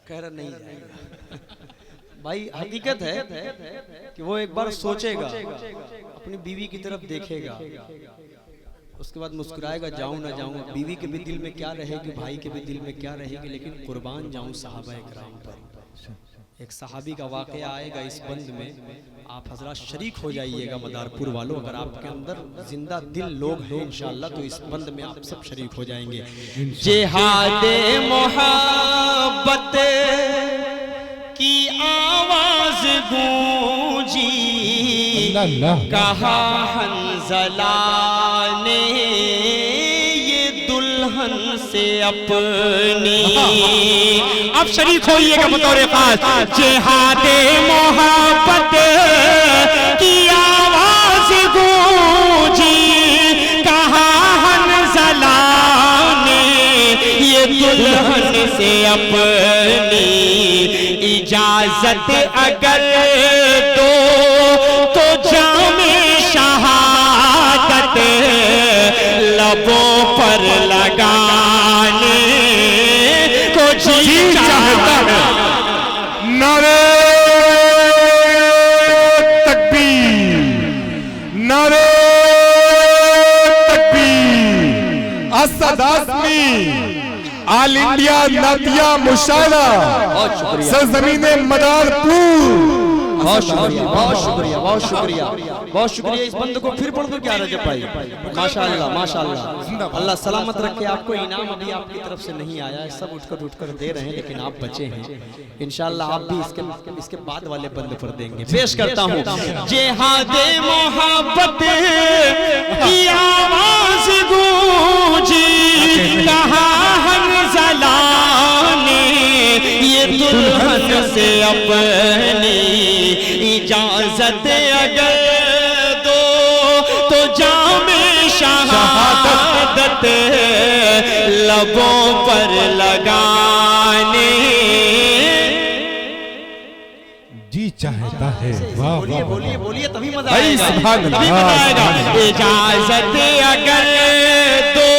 कह रहा नहीं जाएगा। भाई हकीकत है कि वो एक बार सोचेगा, अपनी बीवी की तरफ देखेगा, उसके बाद मुस्कुराएगा, जाऊं ना जाऊं। बीवी के भी दिल में क्या रहेगी, भाई के भी दिल में क्या रहेगी, लेकिन कुर्बान जाऊं सहाबा इकराम पर। एक सहाबी का वाकया आएगा इस बंद में, आप हजरात शरीक हो जाइएगा मदारपुर वालों। अगर आपके अंदर जिंदा दिल लोग हैं इंशाअल्लाह तो इस बंद में आप सब शरीक हो जाएंगे। जिहादे मोहब्बत की आवाज गूंजी, कहा हंज़ला ने ये दुल्हन से अपनी। अब शरीक होइएगा बतौर खास। जिहादे मोहब्बत की आवाज गूंजी, कहा हंज़ला ने ये दुल्हन से अपनी। इजाजत अगर दो तो जामे शहादत लबों पर लगाने को जी चाहता है। नारे तकबीर, नारे तकबीर। असद आज़मी ऑल इंडिया नातिया मुशायरा सरजमीने मदारपुर। बहुत शुक्रिया, बहुत शुक्रिया, बहुत शुक्रिया, बहुत शुक्रिया। इस बंद को फिर पढ़ दो क्या रजब भाई? माशाअल्लाह माशाअल्लाह, अल्लाह सलामत रखे आपको। इनाम अभी आपकी तरफ से नहीं आया है, सब उठकर दे रहे हैं, लेकिन आप बचे हैं। इंशाअल्लाह आप भी इसके बाद वाले बंद पर देंगे। पेश करता हूँ जिहादे मोहब्बत की आवाज गूंजी, कहा हंज़ला ने ये दुल्हन से अपनी। इजाजत अगर दो तो जामे शहादत लबों पर लगाने जी चाहता चाहता है। वाह बोलिए वाह बोलिए बोलिए, तभी मजा भाई आएगा, सुभान तभी अल्लाह, मजा आएगा। सुभान अल्लाह। इजाजत अगर दो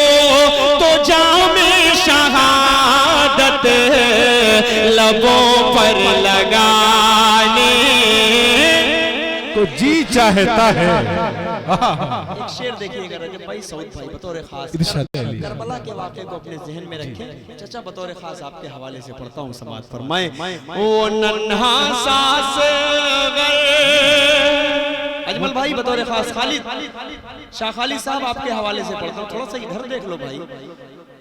तो जामे शहादत लबों पर लगाने तो जी चाहता है। एक शेर देखिएगा रजब भाई, सऊद भाई बतौर खास इरशाद अली। करबला के वाक़े को अपने जहन में रखें। चाचा बतौर खास आपके हवाले से पढ़ता हूँ, समाज फरमाए। वो नन्हा सास अजमल भाई बतौर खास खालिद शाह खालिद साहब आपके हवाले से पढ़ता हूँ। थोड़ा सा इधर देख लो भाई,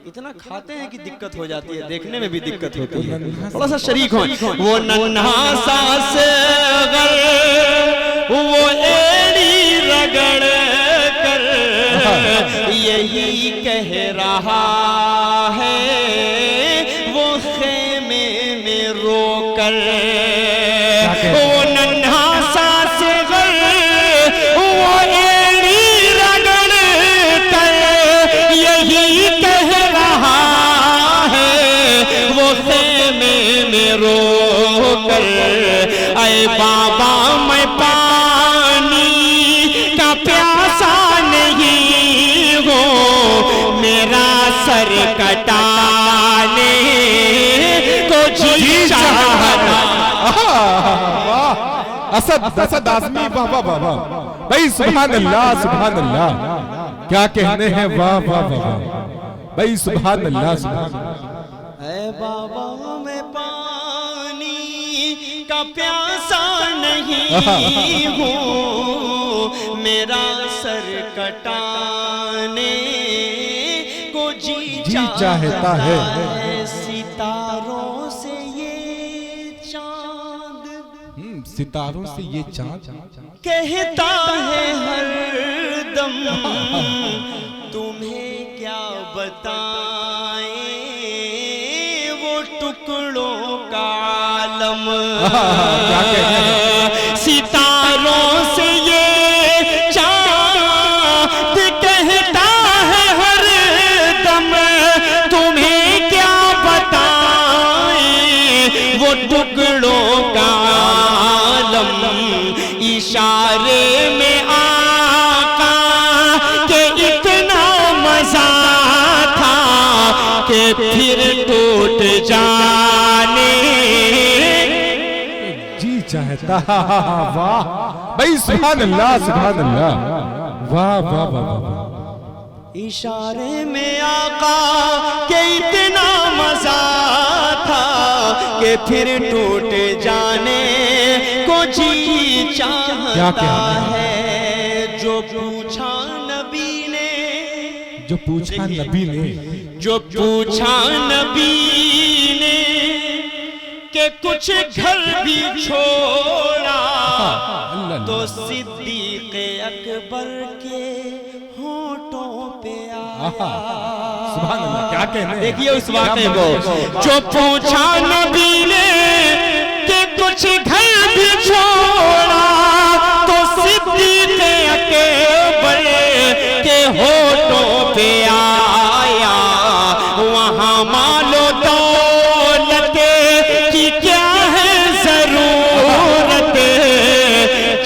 इतना खाते हैं कि दिक्कत हो जाती है, देखने में भी दिक्कत होती है, थोड़ा सा शरीक हो। वो नन्हा सास वो एड़ी रगड़ कर यही कह रहा है, वो खेमे में रोकर। वो नन्हा सास वो एड़ी रगड़ कर यही कह रहा है, वो खेमे में रोकर। ऐ बाबा मैं पानी का प्यासा नहीं हूँ, मेरा सर कटाने को जी चाहता। असद असद आजमी, वाह वाह वाह वाह भाई सुभान अल्लाह, सुभान अल्लाह, क्या कहने हैं, वाह वाह वाह वाह भाई सुभान अल्लाह, सुभान अल्लाह। ऐ बाबा मैं पानी का प्यासा नहीं हूँ, मेरा सर कटाने को जी चाहता है। सितारों से ये चांद सितारों से ये चांद कहता है हर दम, तुम्हें क्या बताएं वो टुकड़ों का आलम। सितारों से ये चांद कहता है हर दम, तुम्हें क्या बताएं वो टुकड़ों का आलम। इशारे में आका के इतना मजा था कि फिर टूट जाने जी चाहता। वाह भाई सुभान अल्लाह, सुभान अल्लाह, वाह वाह वाह वाह। इशारे में आका के इतना मजा था कि फिर टूट जाने को जी चाहता है। जो पूछा नबी ने, जो पूछा नबी ने, जो पूछा नबी ने कि कुछ घर भी छोड़ा, तो सिद्दीक़ अकबर के होठों पे आया। सुभान अल्लाह, क्या कहने हैं। देखिए उस वाक़े को। जो पूछा नबी ने कि कुछ घर भी छोड़ा, तो सिद्दीक़ अकबर के होठों पे आया। वहाँ मालो दौलत की क्या है जरूरत,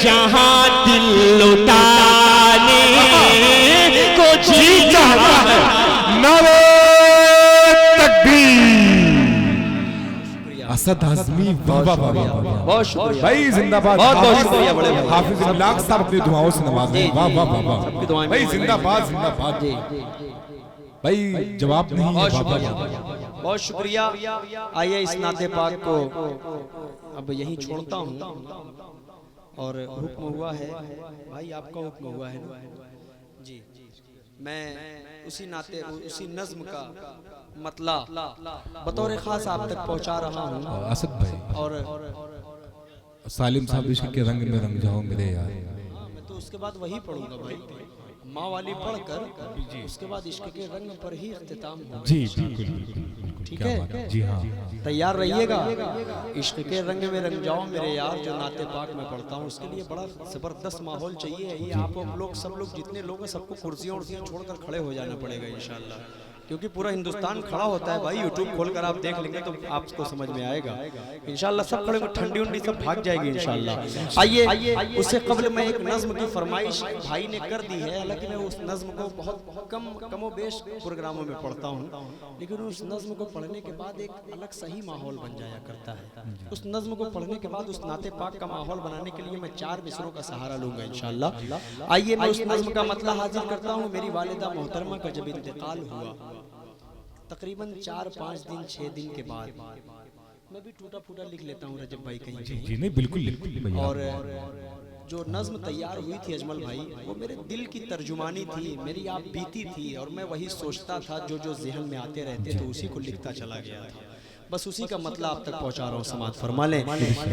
जहाँ दिल लुटाने को जी चाहता है। नारे तकबीर। असद आजमी, वाह वाह वाह वाह। बहुत शुक्रिया भाई जिंदाबाद, बहुत बहुत शुक्रिया बड़े भाई। हाफिज इमलाक साहब अपनी दुआओं से नवाजे। वाह वाह वाह वाह सबकी दुआएं भाई में जिंदाबाद, जिंदाबाद भाई। जवाब नहीं है, बहुत वाह, शुक्रिया वाह, वाह। बहुत शुक्रिया। आइए इस नाते पाक को अब यहीं छोड़ता हूँ, और हुक्म हुआ है भाई, आपका हुक्म हुआ है ना जी। मैं उसी नाते उसी नज्म का मतला बतौर खास आप तक पहुँचा रहा हूँ। असद भाई और सालिम साहब इश्क के रंग में रंग जाओ मेरे यार। मैं तो उसके बाद वही पढ़ूंगा भाई, माँ वाली पढ़कर उसके बाद इश्क के रंग पर ही इख्तिताम होगा। जी बिल्कुल बिल्कुल, ठीक क्या है? बात है। जी हाँ, तैयार रहिएगा। इश्क के रंग में रंग जाओ मेरे यार, जो नाते पाक में पढ़ता हूँ, उसके लिए बड़ा जबरदस्त माहौल चाहिए। ये आप लोग सब लोग जितने लोग हैं सबको कुर्सियाँ उर्सियाँ छोड़कर खड़े हो जाना पड़ेगा इंशाल्लाह। क्योंकि पूरा हिंदुस्तान खड़ा होता है भाई, यूट्यूब खोलकर आप देख लेंगे तो आपको समझ में आएगा इंशाल्लाह। सब खड़े ठंडी उंडी सब भाग जाएगी इंशाल्लाह। आइए उससे कबल मैं एक नज्म की फरमाइश भाई ने कर दी है, हालांकि मैं उस नज्म को बहुत कमोबेश प्रोग्रामों में पढ़ता हूँ, लेकिन उस नज्म को पढ़ने के बाद एक अलग सही माहौल बन जाया करता है। उस नज्म को पढ़ने के बाद उस नाते पाक का माहौल बनाने के लिए मैं 4 मिसरों का सहारा लूंगा इंशाल्लाह। आइए मैं उस नज्म का मतलब हाजिर करता हूँ। मेरी वालिदा मोहतरमा का जब इंतकाल हुआ तकरीबन 4-5 दिन 6 दिन के बाद, मैं भी टूटा फूटा लिख लेता हूँ रजब भाई कहीं जी नहीं बिल्कुल। और जो नज्म तैयार हुई थी अजमल भाई, वो मेरे दिल की तर्जुमानी थी, मेरी आप बीती थी, और मैं वही सोचता था जो जहन में आते रहते तो उसी को लिखता चला गया था। बस उसी का मतलब आप तक पहुंचा रहा हूँ, समाज फरमा लें।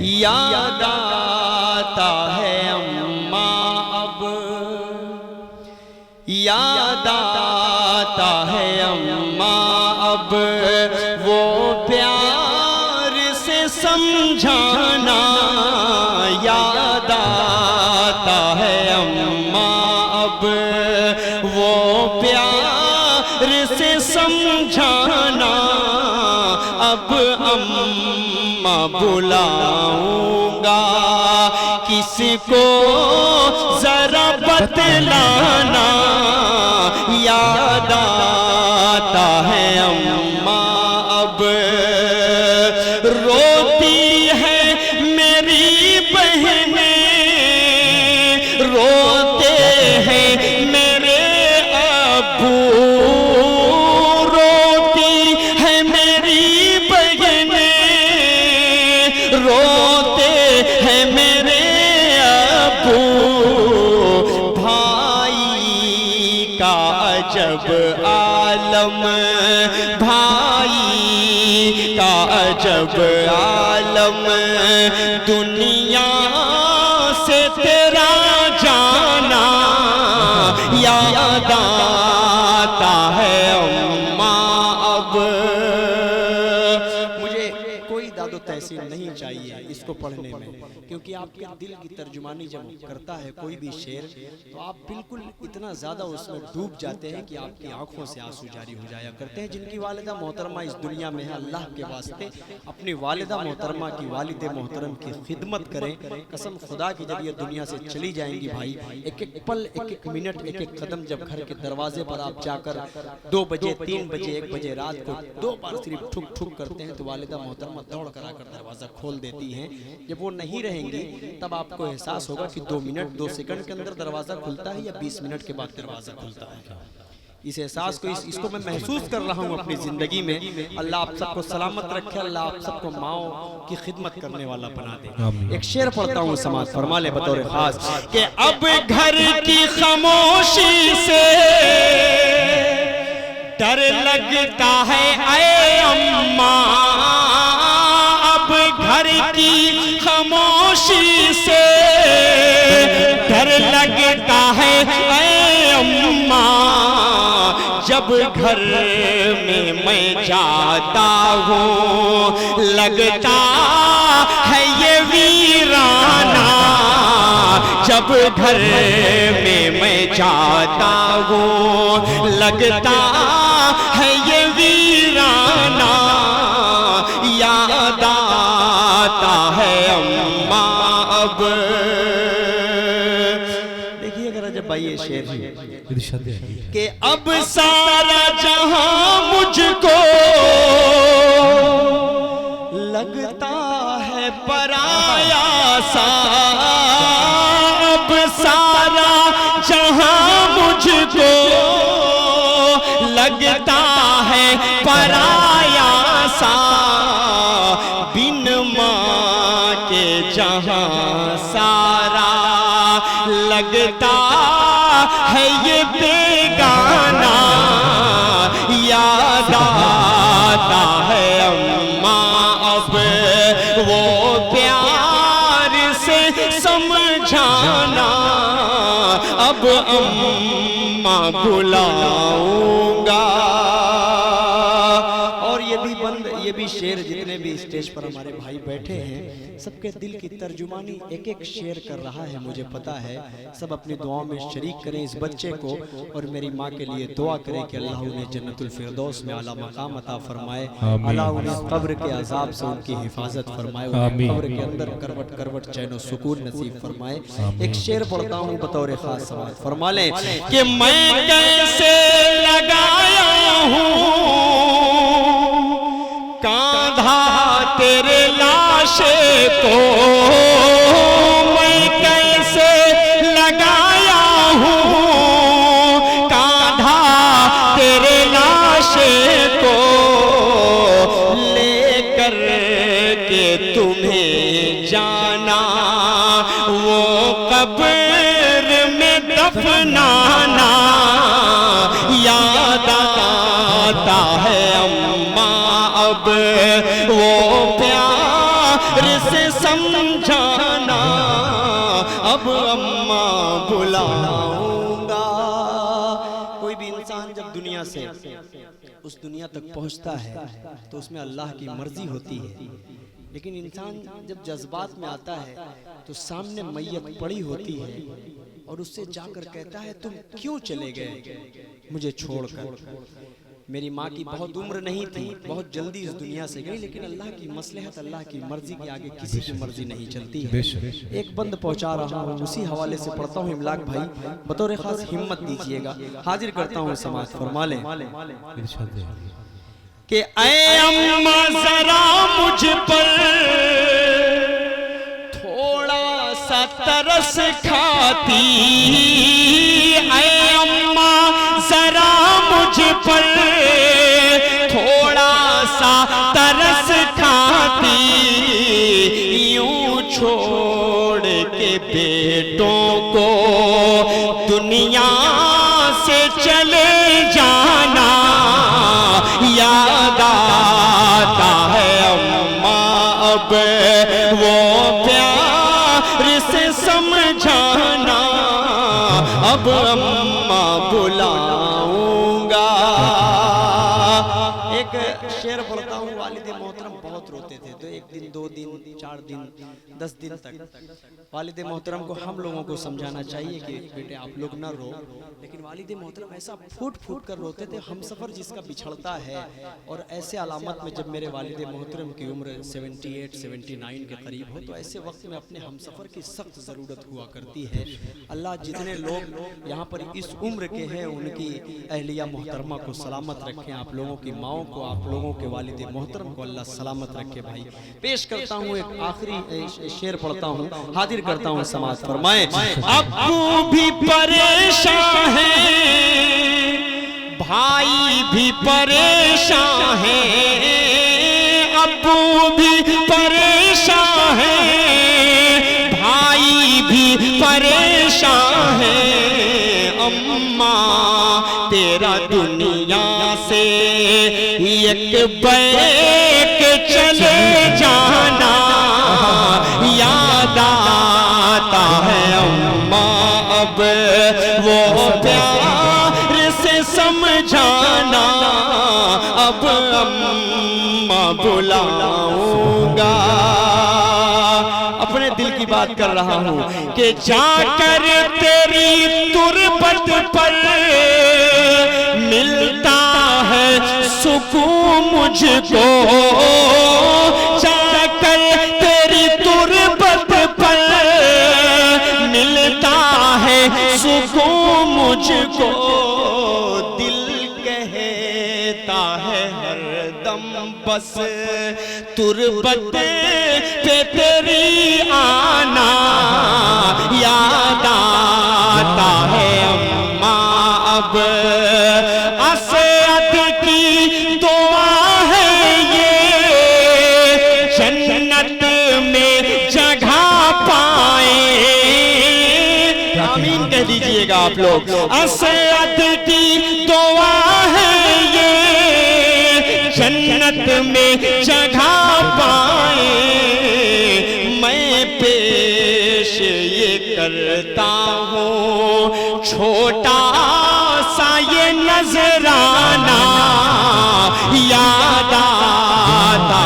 याद आता है अम्मा अब, याद आता है अम्मा अब, वो प्यार से समझाना, याद आता है अम्मा अब, वो प्यार से समझाना, अब अम्मा बुलाऊंगा किसको जरा बतलाना, याद आता है अम्मा अब, रोती है मेरी बहनें, रोते हैं मेरे अब्बू, रोती है मेरी बहनें, रोते हैं मेरे अब्बू, अजब आलम, भाई का अजब आलम, दुनिया से तेरा जाना, याद आता है अम्मा अब। मुझे कोई दादो तहसीन नहीं चाहिए इसको पढ़ने में, क्योंकि आपके दिल की तर्जुमानी जब करता है कोई भी शेर तो आप बिल्कुल इतना ज़्यादा उसमें डूब जाते हैं कि आपकी आंखों से आंसू जारी हो जाया करते हैं। जिनकी वालिदा मोहतरमा इस दुनिया में है, अल्लाह के वास्ते अपनी वालिदा मोहतरमा की, वालिद मोहतरम की खिदमत करें। कसम खुदा की जब ये दुनिया से चली जाएंगी भाई, एक एक पल, एक एक मिनट, एक एक कदम जब घर के दरवाजे पर आप जाकर 2 बजे 3 बजे 1 बजे रात को 2 बार सिर्फ ठुक ठुक करते हैं तो वालिदा मोहतरमा दौड़ कर आकर दरवाज़ा खोल देती हैं। जब वो नहीं रहेंगी तब आपको एहसास होगा कि 2 मिनट 2 सेकंड के अंदर दरवाज़ा खुलता है या 20 मिनट के बाद दरवाज़ा खुलता है। इस एहसास को, इसको मैं महसूस कर रहा हूँ अपनी ज़िंदगी में। अल्लाह आप सबको सलामत रखे, अल्लाह आप सबको माओ की खिदमत करने वाला बना दे। एक शेर पढ़ता हूँ, समाज फरमा ले बतौर खास कि अब घर की खामोशी से डर लगता है ऐ अम्मा, अब घर की खामोशी से डर लगता है ऐ अम्मा, जब घर में मैं जाता हूँ लगता है ये वीराना, जब घर में मैं जाता हूँ लगता है ये वीराना, याद आता है अम्मा अब। देखिए अगर जब भाई ये शेर कि अब सारा जहां मुझको लगता है पराया सा, अब सारा जहां मुझको लगता है पराया सा, बिन माँ के जहां सारा लगता है ये बेगाना, याद आता है अम्मा अब, वो प्यार से समझाना, अब अम्मा बुलाऊंगा। और ये भी शेर जितने भी स्टेज पर हमारे भाई बैठे हैं सबके दिल की तर्जुमानी एक एक शेर कर रहा है, मुझे पता है। सब अपनी दुआओं में शरीक करें इस बच्चे को और मेरी माँ के लिए दुआ करें कि अल्लाह उन्हें जन्नतुल फिरदौस में आला मकाम अता फरमाए, अल्लाह उन्हें कब्र के अजाब से उनकी हिफाजत फरमाए, उन्हें कब्र के अंदर करवट करवट चैन और सुकून नसीब फरमाए। एक शेर पढ़ता हूँ बतौर खास समाज, फरमा लें कि मैं कैसे लगाया हूँ कांधा तेरे लाशे को, मैं कैसे लगाया हूँ कांधा तेरे लाशे को, लेकर के तुम्हें जाना वो कब्र में दफनाना, याद आता है अम्मा अब वो प्यार से समझाना, अब अम्मा बुलाऊंगा। कोई भी इंसान जब दुनिया से उस दुनिया तक पहुंचता है तो उसमें अल्लाह की मर्जी होती है, लेकिन इंसान जब जज्बात में आता है तो सामने मैयत पड़ी होती है और उससे जाकर कहता है तुम क्यों चले गए मुझे छोड़कर। मेरी माँ की बहुत उम्र नहीं थी, बहुत जल्दी इस दुनिया से गई, लेकिन अल्लाह की मसलहत अल्लाह की मर्जी के आगे किसी की मर्जी नहीं चलती है। एक बंद पहुंचा रहा हूँ, उसी हवाले से पढ़ता हूँ। इमलाक भाई बतौर खास हिम्मत दीजिएगा, हाजिर करता हूँ समाज, फरमा लें कि ऐ अम्मा जरा मुझ पर थोड़ा सा तरस खाती, ऐ अम्मा जरा मुझ पर थोड़ा सा तरस खाती, यूं छोड़ के बेटों को दुनिया से चले जाना, याद आता है अम्मा अब वो प्यार से समझाना, अब अम्मा बुलाऊंगा। एक शेर पढ़ता हूँ, वालिद मोहतरम बहुत रोते थे, तो एक दिन 2 दिन 4 दिन 10 दिन तक वालिद मोहतरम को हम लोगों को समझाना चाहिए कि बेटे आप लोग ना रो, लेकिन वालिद मोहतरम ऐसा फूट फूट कर रोते थे। हम सफ़र जिसका बिछड़ता है, और ऐसे अलामत में जब मेरे वालिद मोहतरम की उम्र 78-79 के करीब हो, तो ऐसे वक्त में अपने हम सफ़र की सख्त ज़रूरत हुआ करती है। अल्लाह जितने लोग यहाँ पर इस उम्र के हैं उनकी अहलिया मोहतरमा को सलामत रखें, आप लोगों की माओं को, आप लोगों के वालिद मोहतरम को अल्लाह सलामत रखे। भाई पेश करता हूँ, एक आखिरी शेर पढ़ता हूँ, हाजिर करता हूँ समाज, फरमाए अब्बू भी परेशान है, भाई भी परेशान है, अब्बू भी परेशान है, भाई भी परेशान है, अम्मा तेरा दुनिया से एक बैक चले जाना, याद आता है अम्मा अब वो प्यार से समझाना, अब अम्मा बुलाऊंगा। अपने दिल की बात कर रहा हूँ कि जाकर तेरी तुरबत पर मिलता है सुकून मुझको, जाकर तेरी तुरबत पर मिलता है सुकून मुझको, दिल कहता है हरदम बस तुरबत पे तेरी आना, याद आता है अम्मा अब असद की दुआ है ये, जन्नत में जगह पाए। आमीन कह दीजिएगा आप लोग। असद की दुआ है ये, जन्नत में जगह पाए। मैं पेश ये करता हूँ छोटा सा ये नजराना, याद आता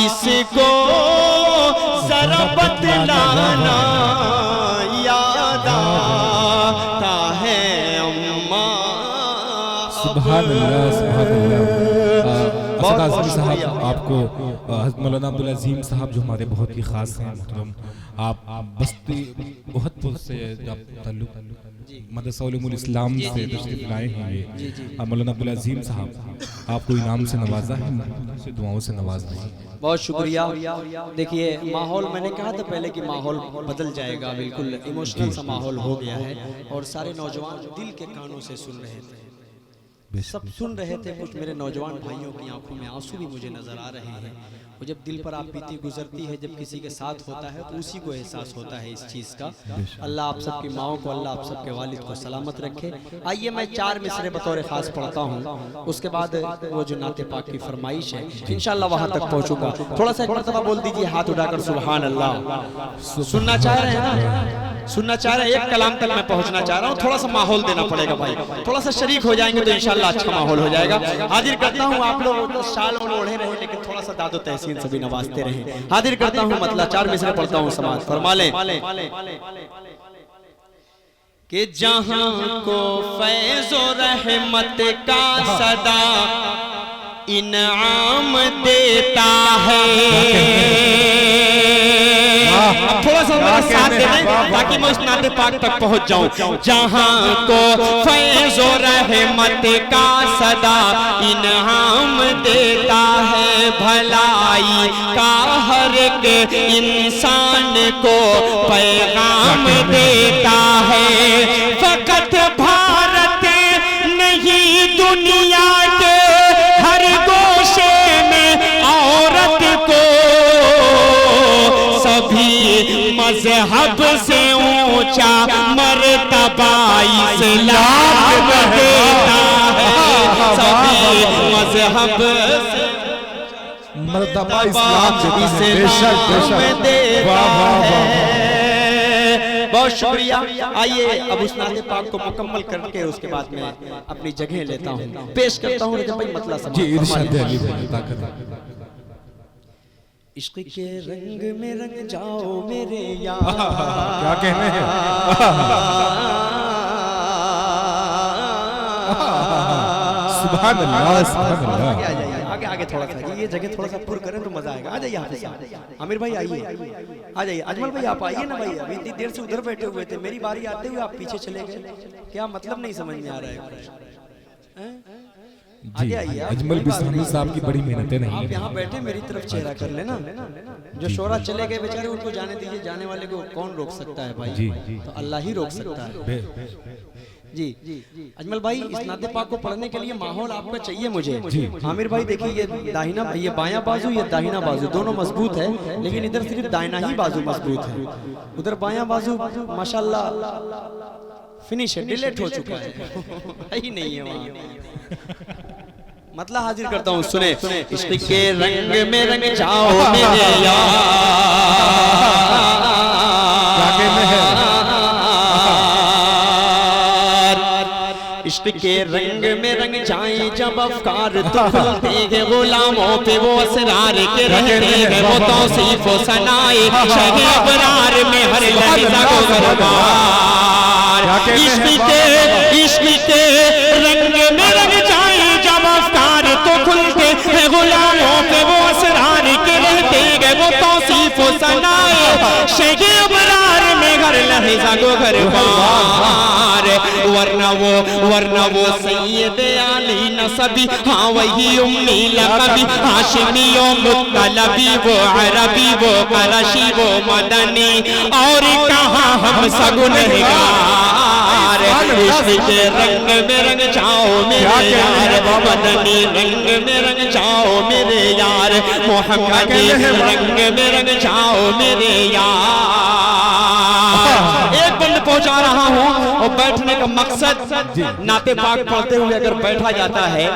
इसको जरा बतलाना याद आता है अम्मा। सुभान अल्लाह, सुभान अल्लाह। असद आज़मी साहब, आपको मौलाना अब्दुल अजीम साहब जो हमारे बहुत ही खास हैं मुहतरम, आप बस्ती ओहदपुर से ताल्लुक मदरसा उलूमुल इस्लाम से तशरीफ लाए हैं। ये मौलाना अब्दुल अजीम साहब आपको इनाम से नवाजा है, से दुआओं से नवाज हैं। बहुत शुक्रिया। देखिए माहौल, मैंने कहा था पहले कि माहौल बदल जाएगा, बिल्कुल इमोशनल सा माहौल हो गया है और सारे नौजवान दिल के कानों से सुन रहे थे, सब सुन रहे थे। कुछ मेरे नौजवान भाइयों की आंखों में आंसू भी मुझे नजर आ रहे हैं। वो जब दिल पर आप बीती गुजरती है, जब किसी के साथ होता है तो उसी को एहसास होता है इस चीज़ का। अल्लाह आप सबकी माओं को, अल्लाह आप सबके वालिद को सलामत रखे। आइए मैं 4 मिसरे बतौर खास पढ़ता हूँ, उसके बाद वो जो नाते पाक की फरमाइश है इंशाअल्लाह वहाँ तक पहुँचूंगा। थोड़ा सा एक मरतबा बोल दीजिए हाथ उठाकर सुभान अल्लाह। सुनना चाह रहे हैं ना, सुनना चाह रहे हैं? एक कलाम तक मैं पहुँचना चाह रहा हूँ, थोड़ा सा माहौल देना पड़ेगा भाई, थोड़ा सा शरीक हो जाएंगे तो इंशाअल्लाह अच्छा माहौल हो जाएगा। हाजिर करता हूँ, आप लोग शाल और ओढ़े रहे लेकिन थोड़ा सा दादो तहसीन सभी नवाजते रहे। हाजिर करता हूँ, मतलब 4 मिसरे पढ़ता हूँ, समाज फरमा लें कि जहां को फैज़ो रहमत का सदा इनाम देता है। थोड़ा सा मेरा साथ दे दें ताकि मैं उस नाते पाक तक पहुंच जाऊं। जहां को फैज़ो रहमत का सदा इनाम देता है, भलाई का हर एक इंसान को पैगाम देता है। फकत भारत नहीं दुनिया के हर गोशे में औरत को सभी मजहब से ऊंचा मर्तबा इस्लाम देता है। सभी मजहब से मर्तबा इस्लाम देता है। बहुत शुक्रिया। आइए अब उस नाते पाक को मुकम्मल करके उसके बाद में अपनी जगह लेता हूँ, पेश करता हूँ रजब भाई मतलब जी इरशाद अली भाई ताकत। इश्क के रंग में रंग जाओ मेरे यार, क्या कहने हैं। सुभान अल्लाह, सुभान अल्लाह। आगे आगे थोड़ा सा ये जगह थोड़ा सा पुर करें तो मजा आएगा। आ जाइए आमिर भाई, आइए आ जाइए। अजमल भाई आप आइए ना भाई, अभी इतनी देर से उधर बैठे हुए थे, मेरी बारी आते हुए आप पीछे चले गए, क्या मतलब नहीं समझ में आ रहा है। जी अजमल बिस्मी साहब की बड़ी मेहनतें नहीं आप यहाँ बैठे मेरी तरफ चेहरा कर लेना। जो शोरा चले गए बेचारे उनको जाने दीजिए, जाने वाले को कौन रोक सकता है भाई, जी तो अल्लाह ही रोक सकता है। जी अजमल भाई, इस नाते पाक को पढ़ने के लिए माहौल आपका चाहिए मुझे। आमिर भाई देखिए, ये दाहिना, ये बायां बाजू, ये दाहिना बाजू दोनों मजबूत है, लेकिन इधर सिर्फ दाहिना ही बाजू मजबूत है, उधर बायां बाजू माशाल्लाह फिनिश है, डिलीट हो चुका है ही नहीं है वहाँ। मतलब हाजिर करता हूँ, सुने इश्क के रंग में रंग जाओ मेरे यार, इश्क के रंग में रंग जाए जब अफकार तो खुलते हैं गुलामों पे वो असरार के रहते हैं वो तौसीफ व सनाए शहे अबरार में हर लहजा को सरकार। इश्क के रंग में रंग जाए जब अफकार तो खुलते हैं गुलामों पे वो असरार के रहते हैं वो तौसीफ व सनाए शहे अबरार में हर लहजा को सरकार। वरना वो सैयद आली नसबी, हाँ वही उम्मी लकबी, हाशिमी वो मुत्तलबी, वो अरबी वो करशी वो मदनी, और कहाँ हम सगुनहगार। इश्क के रंग में रंग जाओ मेरे यार, मदनी रंग में रंग जाओ मेरे यार, मोहम्मदी रंग में रंग जाओ मेरे यार। एक बंद पहुंचा रहा हूँ और बैठने का मकसद नाते पाक पढ़ते हुए अगर बैठा जाता है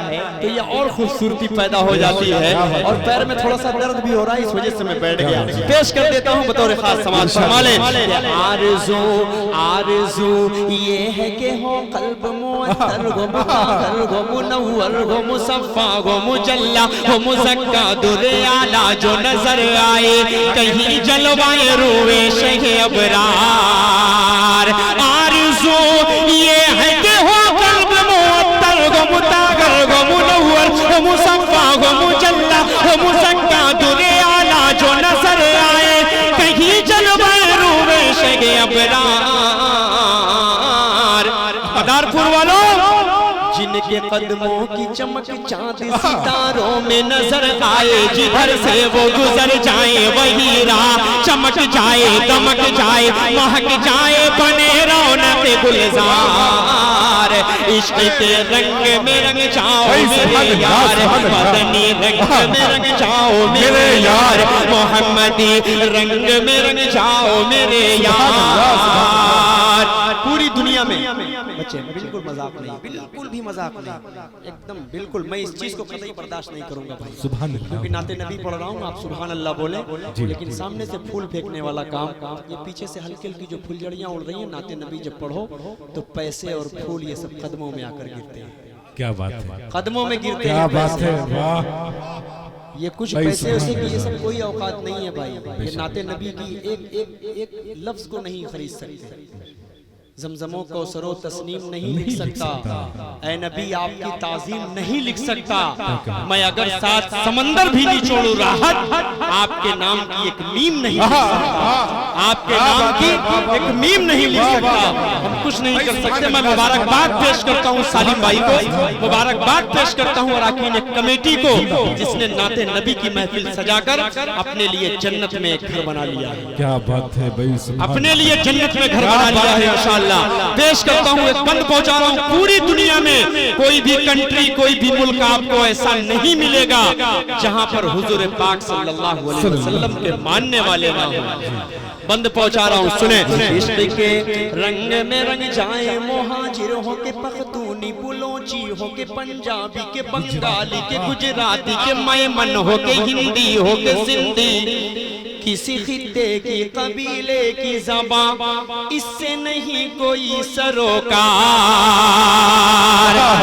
तो ये और खूबसूरती पैदा हो जाती है। और पैर में थोड़ा सा दर्द भी हो रहा है, इस वजह से मैं बैठ गया। पेश कर देता हूँ बतौर खास समाज फरमाले। आरज़ू आरज़ू ये है कि हो कल्ब मुअत्तर गो मुताहर गो मुनव्वर गो मुसफ़ा गो मुजल्ला गो मुज़क्का दुरे आला जो नजर आए, कहीं जलवाए रूए शहे अबरार। आरज़ू ये है कि हो कल्ब मुअत्तर गो मुताहर गो मुनव्वर गो मुसफ़ा गो मुजल्ला गो मुज़क्का दुरे आला जो नजर आए, कहीं जलवाए रूए शहे अबरार। मदारपुर वालों, जिनके कदमों की चमक चांद सितारों में नजर आए, जिधर से वो गुजर जाए वही राह चमक जाए, दमक जाए, महक जाए, बने रौनक गुलजार। इश्क के रंग में रंग जाओ मेरे यार, मदनी रंग में रंग जाओ मेरे यार, मोहम्मदी रंग में रंग जाओ मेरे यार। पूरी दुनिया में बच्चे बिल्कुल मजाक नहीं, बिल्कुल भी मजाक नहीं, एकदम बिल्कुल। मैं इस चीज को कतई बर्दाश्त नहीं करूंगा भाई, सुभान अल्लाह। क्योंकि नाते नबी पढ़ रहा हूँ, आप सुभान अल्लाह बोले, लेकिन सामने से फूल फेंकने वाला काम, ये पीछे से हल्की हल्की जो फुलझड़ियां उड़ रही हैं, नाते नबी जब पढ़ो तो पैसे और फूल ये सब कदमों में आकर गिरते हैं। क्या बात है, कदमों में गिरते हैं। क्या बात है, वाह। ये कुछ पैसे उसे की ये सब कोई औकात नहीं है भाई। ये नाते नबी की एक एक एक लफ्ज को नहीं खरीद सकते, जमजमों को सरो तस्नीम नहीं लिख सकता, ऐ नबी आपकी ताजीम नहीं लिख सकता। मैं अगर साथ समंदर भी नहीं छोड़ू राहत, आपके नाम की एक मीम नहीं लिख सकता, आपके नाम की एक मीम नहीं लिख सकता। हम कुछ नहीं कर सकते। मैं मुबारकबाद पेश करता हूँ सालिम भाई को, मुबारकबाद पेश करता हूँ अरकान कमेटी को, जिसने नाते नबी की महफिल सजाकर अपने लिए जन्नत में एक घर बना लिया है। क्या बात है भाई, अपने लिए जन्नत में घर बना लिया है इंशाअल्लाह। पेश करता हूँ, एक बंद पहुंचा रहा हूँ। पूरी दुनिया में कोई भी कंट्री, कोई भी मुल्क आपको ऐसा नहीं मिलेगा जहां पर हुजूर पाक सल्लल्लाहु अलैहि वसल्लम के मानने वाले ना हो। बंद पहुंचा रहा हूँ, सुने। इश्क के रंग में रंग जाए मुहाजिर हो के पख्तूनी, बुलोची हो के पंजाबी के बंगाली के गुजराती के मेमन हो के हिंदी हो के सिंधी, किसी खित्ते की कबीले की ज़बान इससे नहीं कोई सरोकार।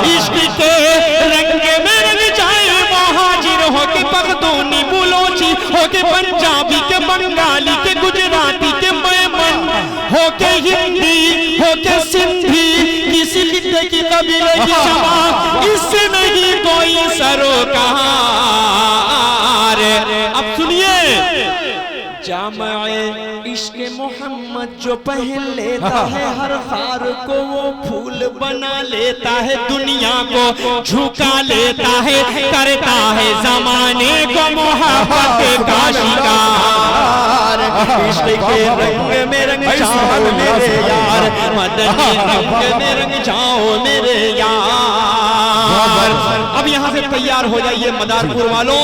इश्क के रंग में रंग जाए मुहाजिर हो के पख्तूनी, बुलोची हो के पंजाबी के बंगाली के गुजराती के मेमन हो के हिंदी हो के सिंधी, किसी खित्ते की कबीले की ज़बान इससे नहीं कोई सरोकार। अब सुनिए, जामे इश्क मोहम्मद जो पहन लेता है, हर हार को वो फूल बना लेता है, दुनिया को झुका लेता है, करता है जमाने को मोहब्बत का शिकार। इश्क के रंग में रंग जाओ मेरे यार, मदनी रंग में रंग जाओ मेरे यार। अब यहाँ से तैयार हो जाइए मदारपुर वालों,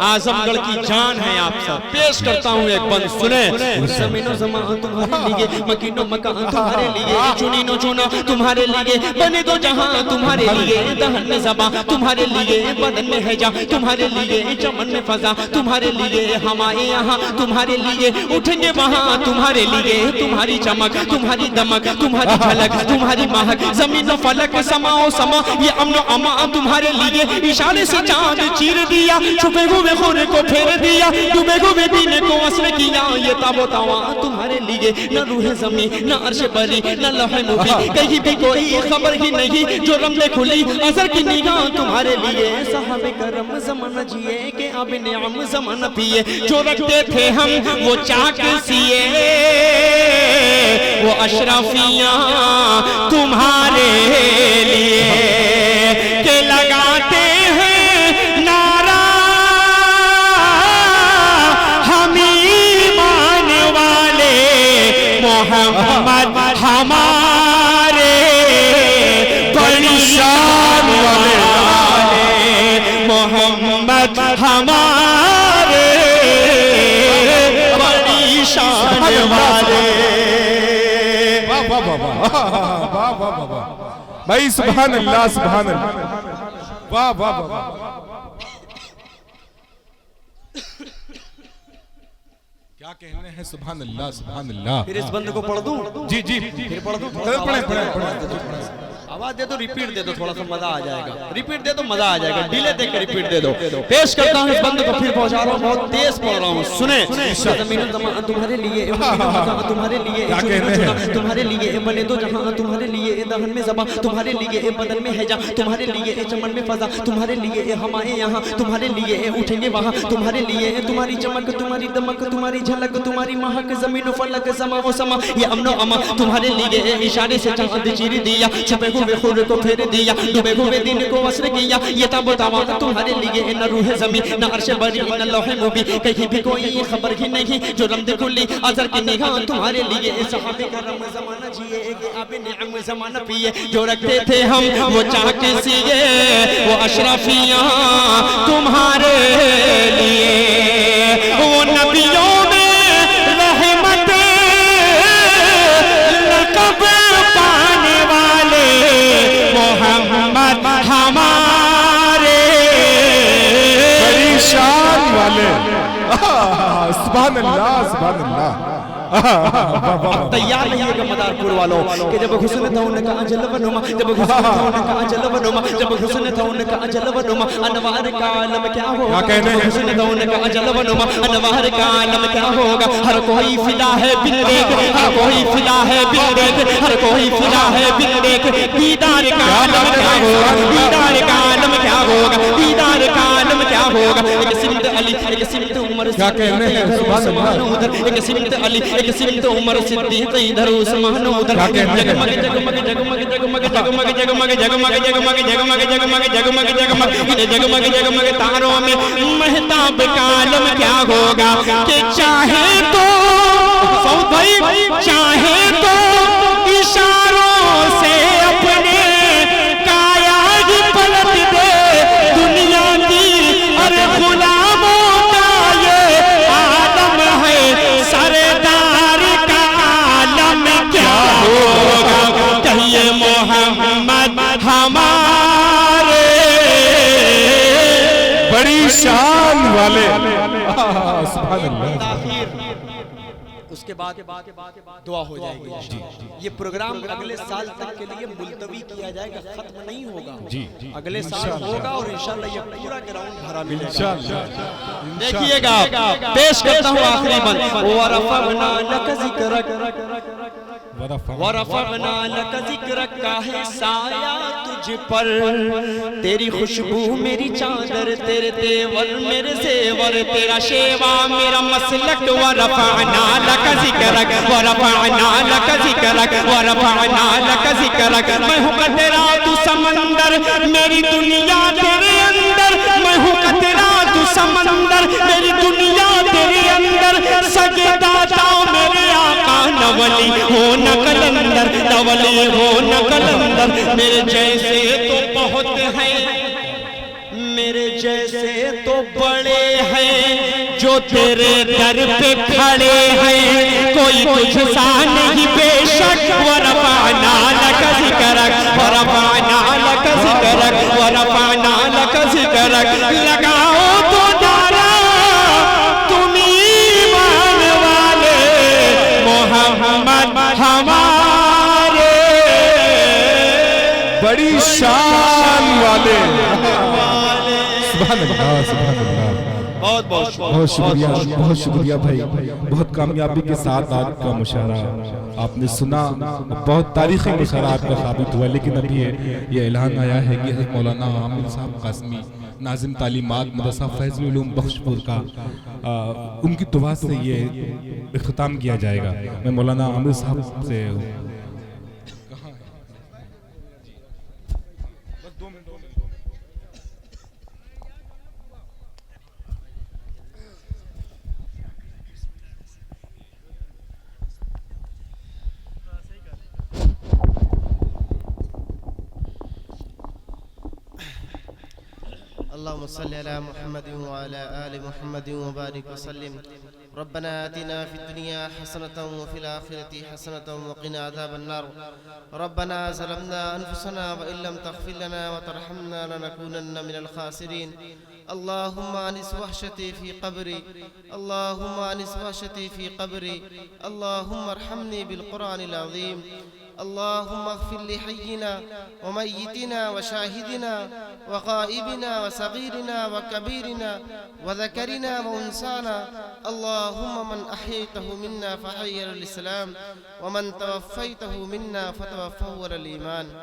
आजमगढ़ की जान है आप सब। पेश करता हूँ एक बंद, सुने। ज़मीनो ज़मान तुम्हारे लिए, मकीनो मकान तुम्हारे लिए, चुनीनो चुना तुम्हारे लिए, बने दो जहां तुम्हारे लिए, दहन में ज़बां तुम्हारे लिए, बदन में है जा तुम्हारे लिए, चमन में फजा तुम्हारे लिए, हमारे यहाँ तुम्हारे लिए, उठेंगे वहाँ तुम्हारे लिए, तुम्हारी चमक तुम्हारी दमक तुम्हारी झलक तुम्हारी महक, ज़मीनो फलक समाओ समा ये अमनो अमा तुम्हारे लिए, इशारे से चांद चीर दिया, छुपे हुए खून को फेर दिया, डूबे हुए दीने को असर किया, ये ताबो तावा तुम्हारे लिए, न रूह ज़मी न अर्श बरी न लौह मुबी, कहीं भी कोई खबर ही नहीं, जो रमज़े खुली असर की निगाह तुम्हारे लिए, साहबे करम ज़माना जिए के अब नियाम ज़माना पिए, जो रखते थे हम वो चाक सिए, वो अशरफियाँ तुम्हारे लिए के लगाते हैं नारा, हम ईमान वाले मोहम्मद हमारे बड़ी शान वाले, मोहम्मद हमारे बड़ी शान वाले। वाह वाह वाह वाह भाई, सुभान अल्लाह सुभान अल्लाह, वाह वाह वाह। क्या कहने हैं, सुभान अल्लाह सुभान अल्लाह। फिर इस बंद को पढ़ दूं? जी जी फिर पढ़ दूं? पढ़े। आवाज दे दो, रिपीट दे दो, थोड़ा सा मजा आ जाएगा। रिपीट दे दो, मजा आ जाएगा। डिले देकर रिपीट दे दो। पेश करता हूँ इस बंद को, फिर पहुंचा रहा हूँ, बहुत तेज पढ़ रहा हूँ, सुने। तुम्हारे लिए तुम्हारे लिए तुम्हारे लिए बने दो जहां, तुम्हारे लिए दहन में जबा, तुम्हारे लिए बदन में है जा, तुम्हारे लिए चमन में फजा, तुम्हारे लिए हमारे यहाँ, तुम्हारे लिए उठेंगे वहाँ, तुम्हारे लिए तुम्हारी चमक, तुम्हारी दमक, तुम्हारी झलक, तुम्हारी महक, जमीन फलक समा ओ समा, ये अमनो अमा, तुम्हारे लिए इशारे से चांद चीर दिया, छुपे हुए खुद को फेर दिया, डूबे हुए दिन को वस्र किया, ये तब तवा तुम्हारे लिए न रूह जमीन, न अर्श बरी, न लौहे मुबी, कहीं भी कोई खबर ही नहीं, जो रमद कुली अजर की निगाह, तुम्हारे लिए सहाबे करम ज़माना जिए, आबे निअम ज़माना पिए, जो रखते थे हम वो चाह के सिए, वो अशरफियां तुम्हारे लिए, वो नबियों हमारे बड़ी शान वाले, सुभान अल्लाह सुभान अल्लाह। तैयार रहिएगा मदारपुर वालों कि जब हुस्न था उनका अजल वनुमा, जब हुस्न था उनका अजल वनुमा, जब हुस्न था उनका अजल वनुमा, अनवार का आलम क्या होगा, हुस्न था उनका अजल वनुमा, अनवार का आलम क्या होगा, हर कोई फिदा है बिन देख, हर कोई फिदा है बिन देख, हर कोई फिदा है बिन देख, दीदार का आलम क्या होगा, दीदार का आलम क्या होगा, दीदार का आलम क्या होगा, एक सिमत अली, एक सिमत उमर, क्या कहने हैं, सुभान अल्लाह, एक सिमत अली, एक सिमत उमर सिद्दीक, इधर उस्मान उधर, जगमग जगमग जगमग जगमग जगमग जगमग जगमग जगमग जगमग जगमग जगमग जगमग इन जगमग जगमग तारों में महताब का आलम क्या होगा, कि चाहे तो भाई चाहे तो इशारों से अपने काया ही पलट दे दुनिया की, अरे गुलामों का ये आलम है, सरदार का आलम क्या होगा, कहिए मोहम्मद हमारे बड़ी शान वाले, सुभान अल्लाह। उसके बाद दुआ हो जाएगी। ये प्रोग्राम अगले साल तक के लिए मुलतवी किया जाएगा, खत्म नहीं होगा जी, अगले साल होगा और इंशाल्लाह ये पूरा ग्राउंड भरा मिलेगा। इंशाल्लाह देखिएगा, पेश करता हूँ आखिरी बंद, वरफ़अना लक ज़िक्रक, वरफ़अना लक ज़िक्रक का है साया तुझ पर, तेरी खुशबू मेरी चादर, तेरे तेवर मेरे जेवर, तेरा शेवा मेरा मसलक, वरफ़अना लक ज़िक्रक, वरफ़अना लक ज़िक्रक, वरफ़अना लक ज़िक्रक, मैं हूँ कतरा तू समंदर, मेरी दुनिया तेरे अंदर, मैं हूँ कतरा तू समंदर, मेरी दुनिया तेरे अंदर, सगे दाता मेरे आका, नवली हो न कलंदर, नवली हो न कलंदर, मेरे जैसे तो बहुत हैं, मेरे जैसे तो बड़े हैं, जो तेरे दर पे खड़े हैं, कोई तुझसा नहीं बेशक, वरफ़अना लक ज़िक्रक, वरफ़अना लक ज़िक्रक, वरफ़अना लक ज़िक्रक, लगाओ तो नारा तुम ईमान वाले, मोहम्मद हमारे बड़ी शान वाले, सुभान अल्लाह सुभान अल्लाह। बहुत बहुत बहुत शुक्रिया भाई, बहुत कामयाबी के साथ आपका मुशायरा आपने सुना, बहुत तारीखी मुशायरा आपका साबित हुआ, लेकिन अभी ये ऐलान आया है कि हज़रत मौलाना आमिर साहब कासमी नाज़िम तालीमात मदरसा फैज़ुल उलूम बख्शपुर का उनकी दुआ से ये इख्तिताम किया जाएगा। मैं मौलाना आमिर साहब से अल्लाहुम्मा सल्लि अला मुहम्मद व अला आलि मुहम्मद व बारिक वसल्लिम। रब्बना आतिना फिद दुनिया हसनतन व फिल आखिरति हसनतन व क़िना अज़ाबन्नार। रब्बना ज़लमना अनफुसना व इल्लम तग़फिर लना व तरहमना लनकूनन्ना मिनल ख़ासिरीन। अल्लाहुम्मा अनिस वहशती फ़ी क़ब्री, अल्लाहुम्मा अनिस वहशती फ़ी क़ब्री, अल्लाहुम्मा अरहमनी बिल क़ुरआनिल अज़ीम। अल्लाहुम्मा अग़फ़िर लि हय्यिना व मय्यितिना व शाहिदिना व ग़ाइबिना व सग़ीरिना व कबीरिना व ज़करिना व उन्साना। अल्लाहुम्मा मन अहयैतहु मिन्ना फ़हय्यिह अलल इस्लाम व मन तवफ़्फ़ैतहु मिन्ना फ़तवफ़्फ़हु अलल ईमान।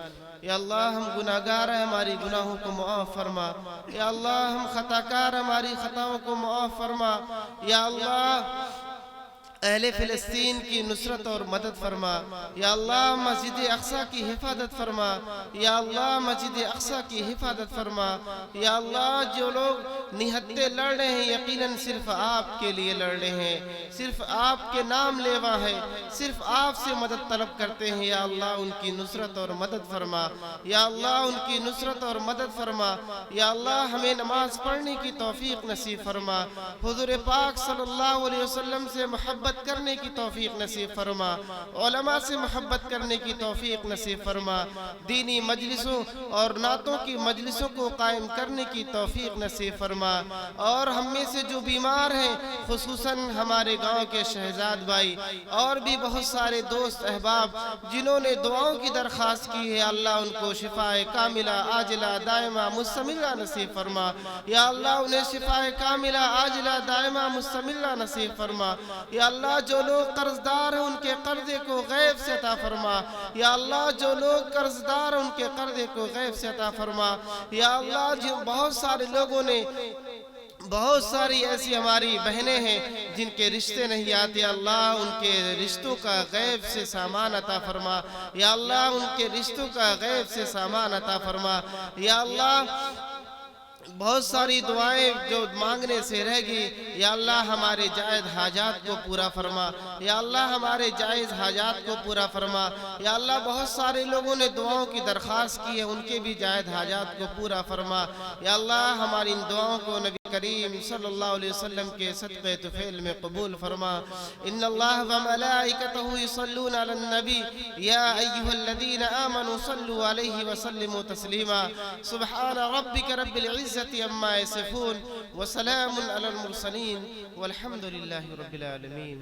या अल्लाह, हम गुनाहगार हैं, हमारी गुनाहों को मुआफ़ फरमा। या अल्लाह, हम खताकार, हमारी खताओं को मुआफ़ फरमा। या अल्लाह, अहले फ़िलिस्तीन की नुसरत और मदद फरमा। या अल्लाह, मस्जिद अक़सा की हिफाजत फरमा। या अल्लाह, मस्जिद अक़सा की हिफाजत फरमा। या अल्लाह, जो लोग निहत्ते लड़ रहे हैं यकीनन सिर्फ आपके लिए लड़ रहे हैं, सिर्फ आपके नाम लेवा है, सिर्फ आपसे मदद तलब करते हैं। या अल्लाह, उनकी नुसरत और मदद फरमा। या अल्लाह, उनकी नुसरत और मदद फरमा। या अल्लाह, हमें नमाज पढ़ने की तौफीक नसीब फरमा। हुज़ूर पाक सल्लल्लाहु अलैहि वसल्लम से मोहब्बत करने की तौफीक नसीब फरमा। उलमा से मोहब्बत करने की तौफीक नसीब फरमा। दीनी मजलिसों और नातों की मजलिसों को कायम करने की तौफीक नसीब फरमा। और हम में से जो बीमार हैं, खुसूसन हमारे गांव के शहजाद भाई और भी बहुत सारे दोस्त अहबाब जिन्होंने दुआओं की दरख्वास्त की है, अल्लाह उनको शिफाए कामिला आजिला दायमा मुस्तमिला नसीब फरमा। या अल्लाह, उन्हें शिफाए कामिला आजिला दायमा मुस्तमिला नसीब फरमा। या अल्लाह, जो लोग कर्जदार हैं उनके कर्जे को गैब से अता फरमा। या अल्लाह, जो लोग कर्जदार हैं उनके कर्जे को गैब से अता फरमा। या अल्लाह, जो बहुत सारे लोगों ने, बहुत सारी ऐसी हमारी बहनें हैं जिनके रिश्ते नहीं आते, अल्लाह उनके रिश्तों का गैब से सामान अता फरमा। या अल्लाह, उनके रिश्तों का गैब से सामान अता फरमा। या अल्लाह, बहुत सारी दुआएं जो मांगने से रह गई, या अल्लाह हमारे जायज़ हाजात को पूरा फरमा। या अल्लाह, हमारे जायज़ हाजात को पूरा फरमा। या अल्लाह, बहुत सारे लोगों ने दुआओं की दरख्वास्त की है, उनके भी जायज़ हाजात को पूरा फरमा। या अल्लाह, हमारी इन दुआओं को नबी करीम सल्लल्लाहु अलैहि वसल्लम के सदक़े तुफ़ैल में कबूल फरमा। इन्नल्लाह व मलाइकतहु युसल्लूना अलन नबी या अय्युहल्लज़ीना आमनू सल्लु अलैहि व सल्लिमू तस्लीमा। सुब्हान रब्बिका रब्बिल इज़्ज़ति अम्मा यसिफून व सलामुन अलल मुरसलीन वल्हम्दुलिल्लाहि रब्बिल आलमीन।